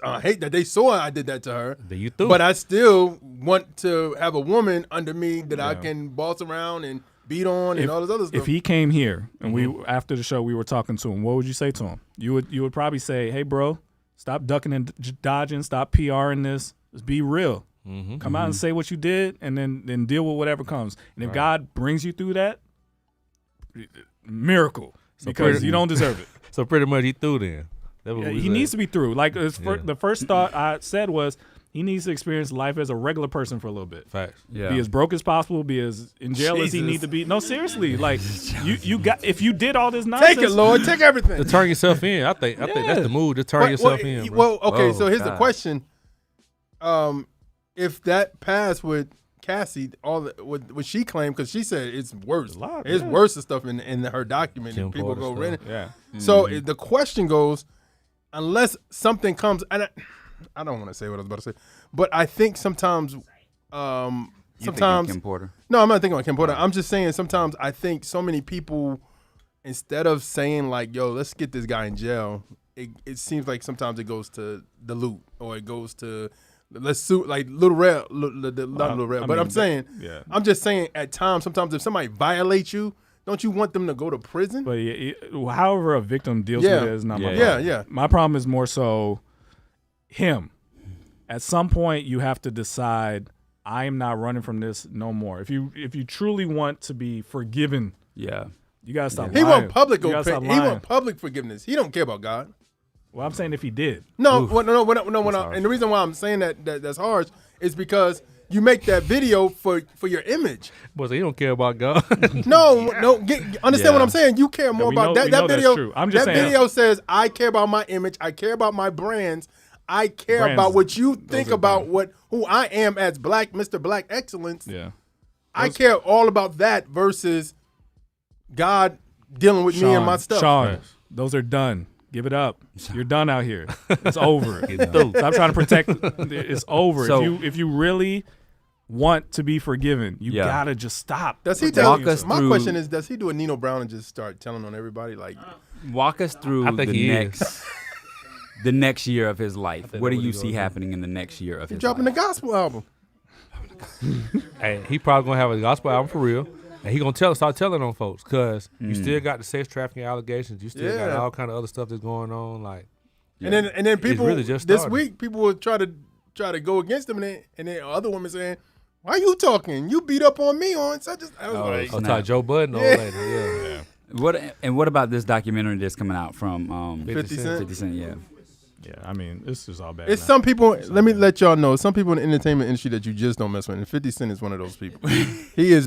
I hate that they saw I did that to her. But I still want to have a woman under me that I can boss around and beat on and all this other stuff. If he came here and we after the show we were talking to him, what would you say to him? You would probably say, hey, bro, stop ducking and dodging, stop PRing this. Just be real. Come out and say what you did, and then deal with whatever comes. And if God brings you through that, miracle, because you don't deserve it. So pretty much he through then. He needs to be through. Like the first thought I said was he needs to experience life as a regular person for a little bit. Facts. Be as broke as possible. Be as in jail as he need to be. No, seriously. Like you got if you did all this nonsense, take it, Lord. Take everything. To turn yourself in. I think that's the move. To turn yourself in. Bro. Well, okay. So here's the question: if that passed with Cassie, what she claimed, because she said it's worse. It's worse and stuff in her document, and people go read it. Yeah. So the question goes, unless something comes, and I don't want to say what I was about to say, but I think sometimes, Kim Porter? No, I'm not thinking about Kim Porter. I'm just saying sometimes I think so many people, instead of saying like, yo, let's get this guy in jail, it seems like sometimes it goes to the loot, or it goes to let's sue, like Little Red, not Little Red, but I'm saying, I'm just saying at times, sometimes if somebody violates you, don't you want them to go to prison? But however a victim deals with it is not my problem. Yeah. My problem is more so him. At some point, you have to decide, I am not running from this no more. If you truly want to be forgiven, you gotta stop lying. He want public forgiveness. He don't care about God. Well, I'm saying if he did. No. And the reason why I'm saying that's harsh is because you make that video for your image. But so you don't care about God. Understand what I'm saying? You care more about that video. That's true. I'm just that saying, video says, I care about my image. I care about my brands. I care about what you think about who I am as Black, Mr. Black Excellence. Yeah. I care all about that versus God dealing with me and my stuff. Sean, those are done. Give it up. You're done out here. It's over. Stop trying to protect. It's over. So, if you really want to be forgiven, you gotta just stop. Does he tell us? My question is, does he do a Nino Brown and just start telling on everybody? Like, walk us through the next year of his life. What do you see happening in the next year of his life? Dropping the gospel album. Hey, he probably gonna have a gospel album for real. And he gonna start telling on folks, cause you still got the sex trafficking allegations. You still got all kind of other stuff that's going on. Like, and then people really just this started. week people will try to go against him, and then other women saying, "Why you talking? You beat up on me on such a." I was like, talk Joe Budden old lady. Yeah. What about this documentary that's coming out from 50 Cent? 50 Cent, yeah. Yeah, I mean, this is all bad. It's some people. Let me let y'all know. Some people in the entertainment industry that you just don't mess with. And 50 Cent is one of those people. He is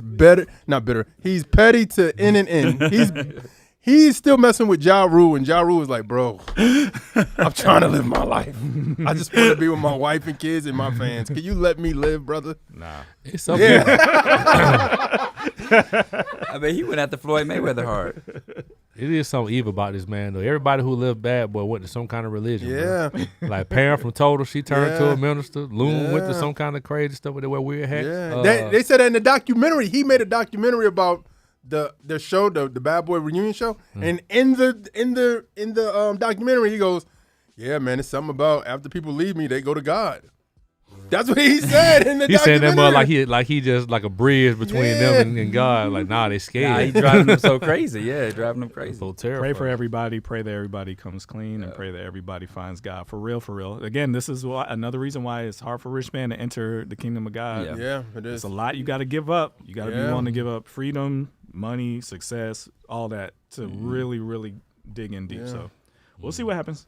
not bitter. He's petty to end and end. He's still messing with Ja Rule, and Ja Rule is like, bro, I'm trying to live my life. I just want to be with my wife and kids and my fans. Can you let me live, brother? Nah, it's something. Yeah. I mean, he went after Floyd Mayweather hard. It is something evil about this man, though. Everybody who lived bad, boy, went to some kind of religion. Yeah. Bro. Like Pam from Total, she turned to a minister. Loon went to some kind of crazy stuff with they wear weird hats. Yeah. They said that in the documentary. He made a documentary about the show, the Bad Boy reunion show, and in the documentary he goes, "Yeah, man, it's something about after people leave me, they go to God." That's what he said in the He said documentary. that like he just like a bridge between them and God. Like, nah, they scared. Nah, he driving them so crazy. Yeah, driving them crazy. So terrible. Pray for everybody. Pray that everybody comes clean, and pray that everybody finds God for real. For real. Again, this is another reason why it's hard for rich man to enter the kingdom of God. Yeah, it is. It's a lot you got to give up. You got to be willing to give up freedom, money, success, all that to really, really dig in deep. So we'll see what happens.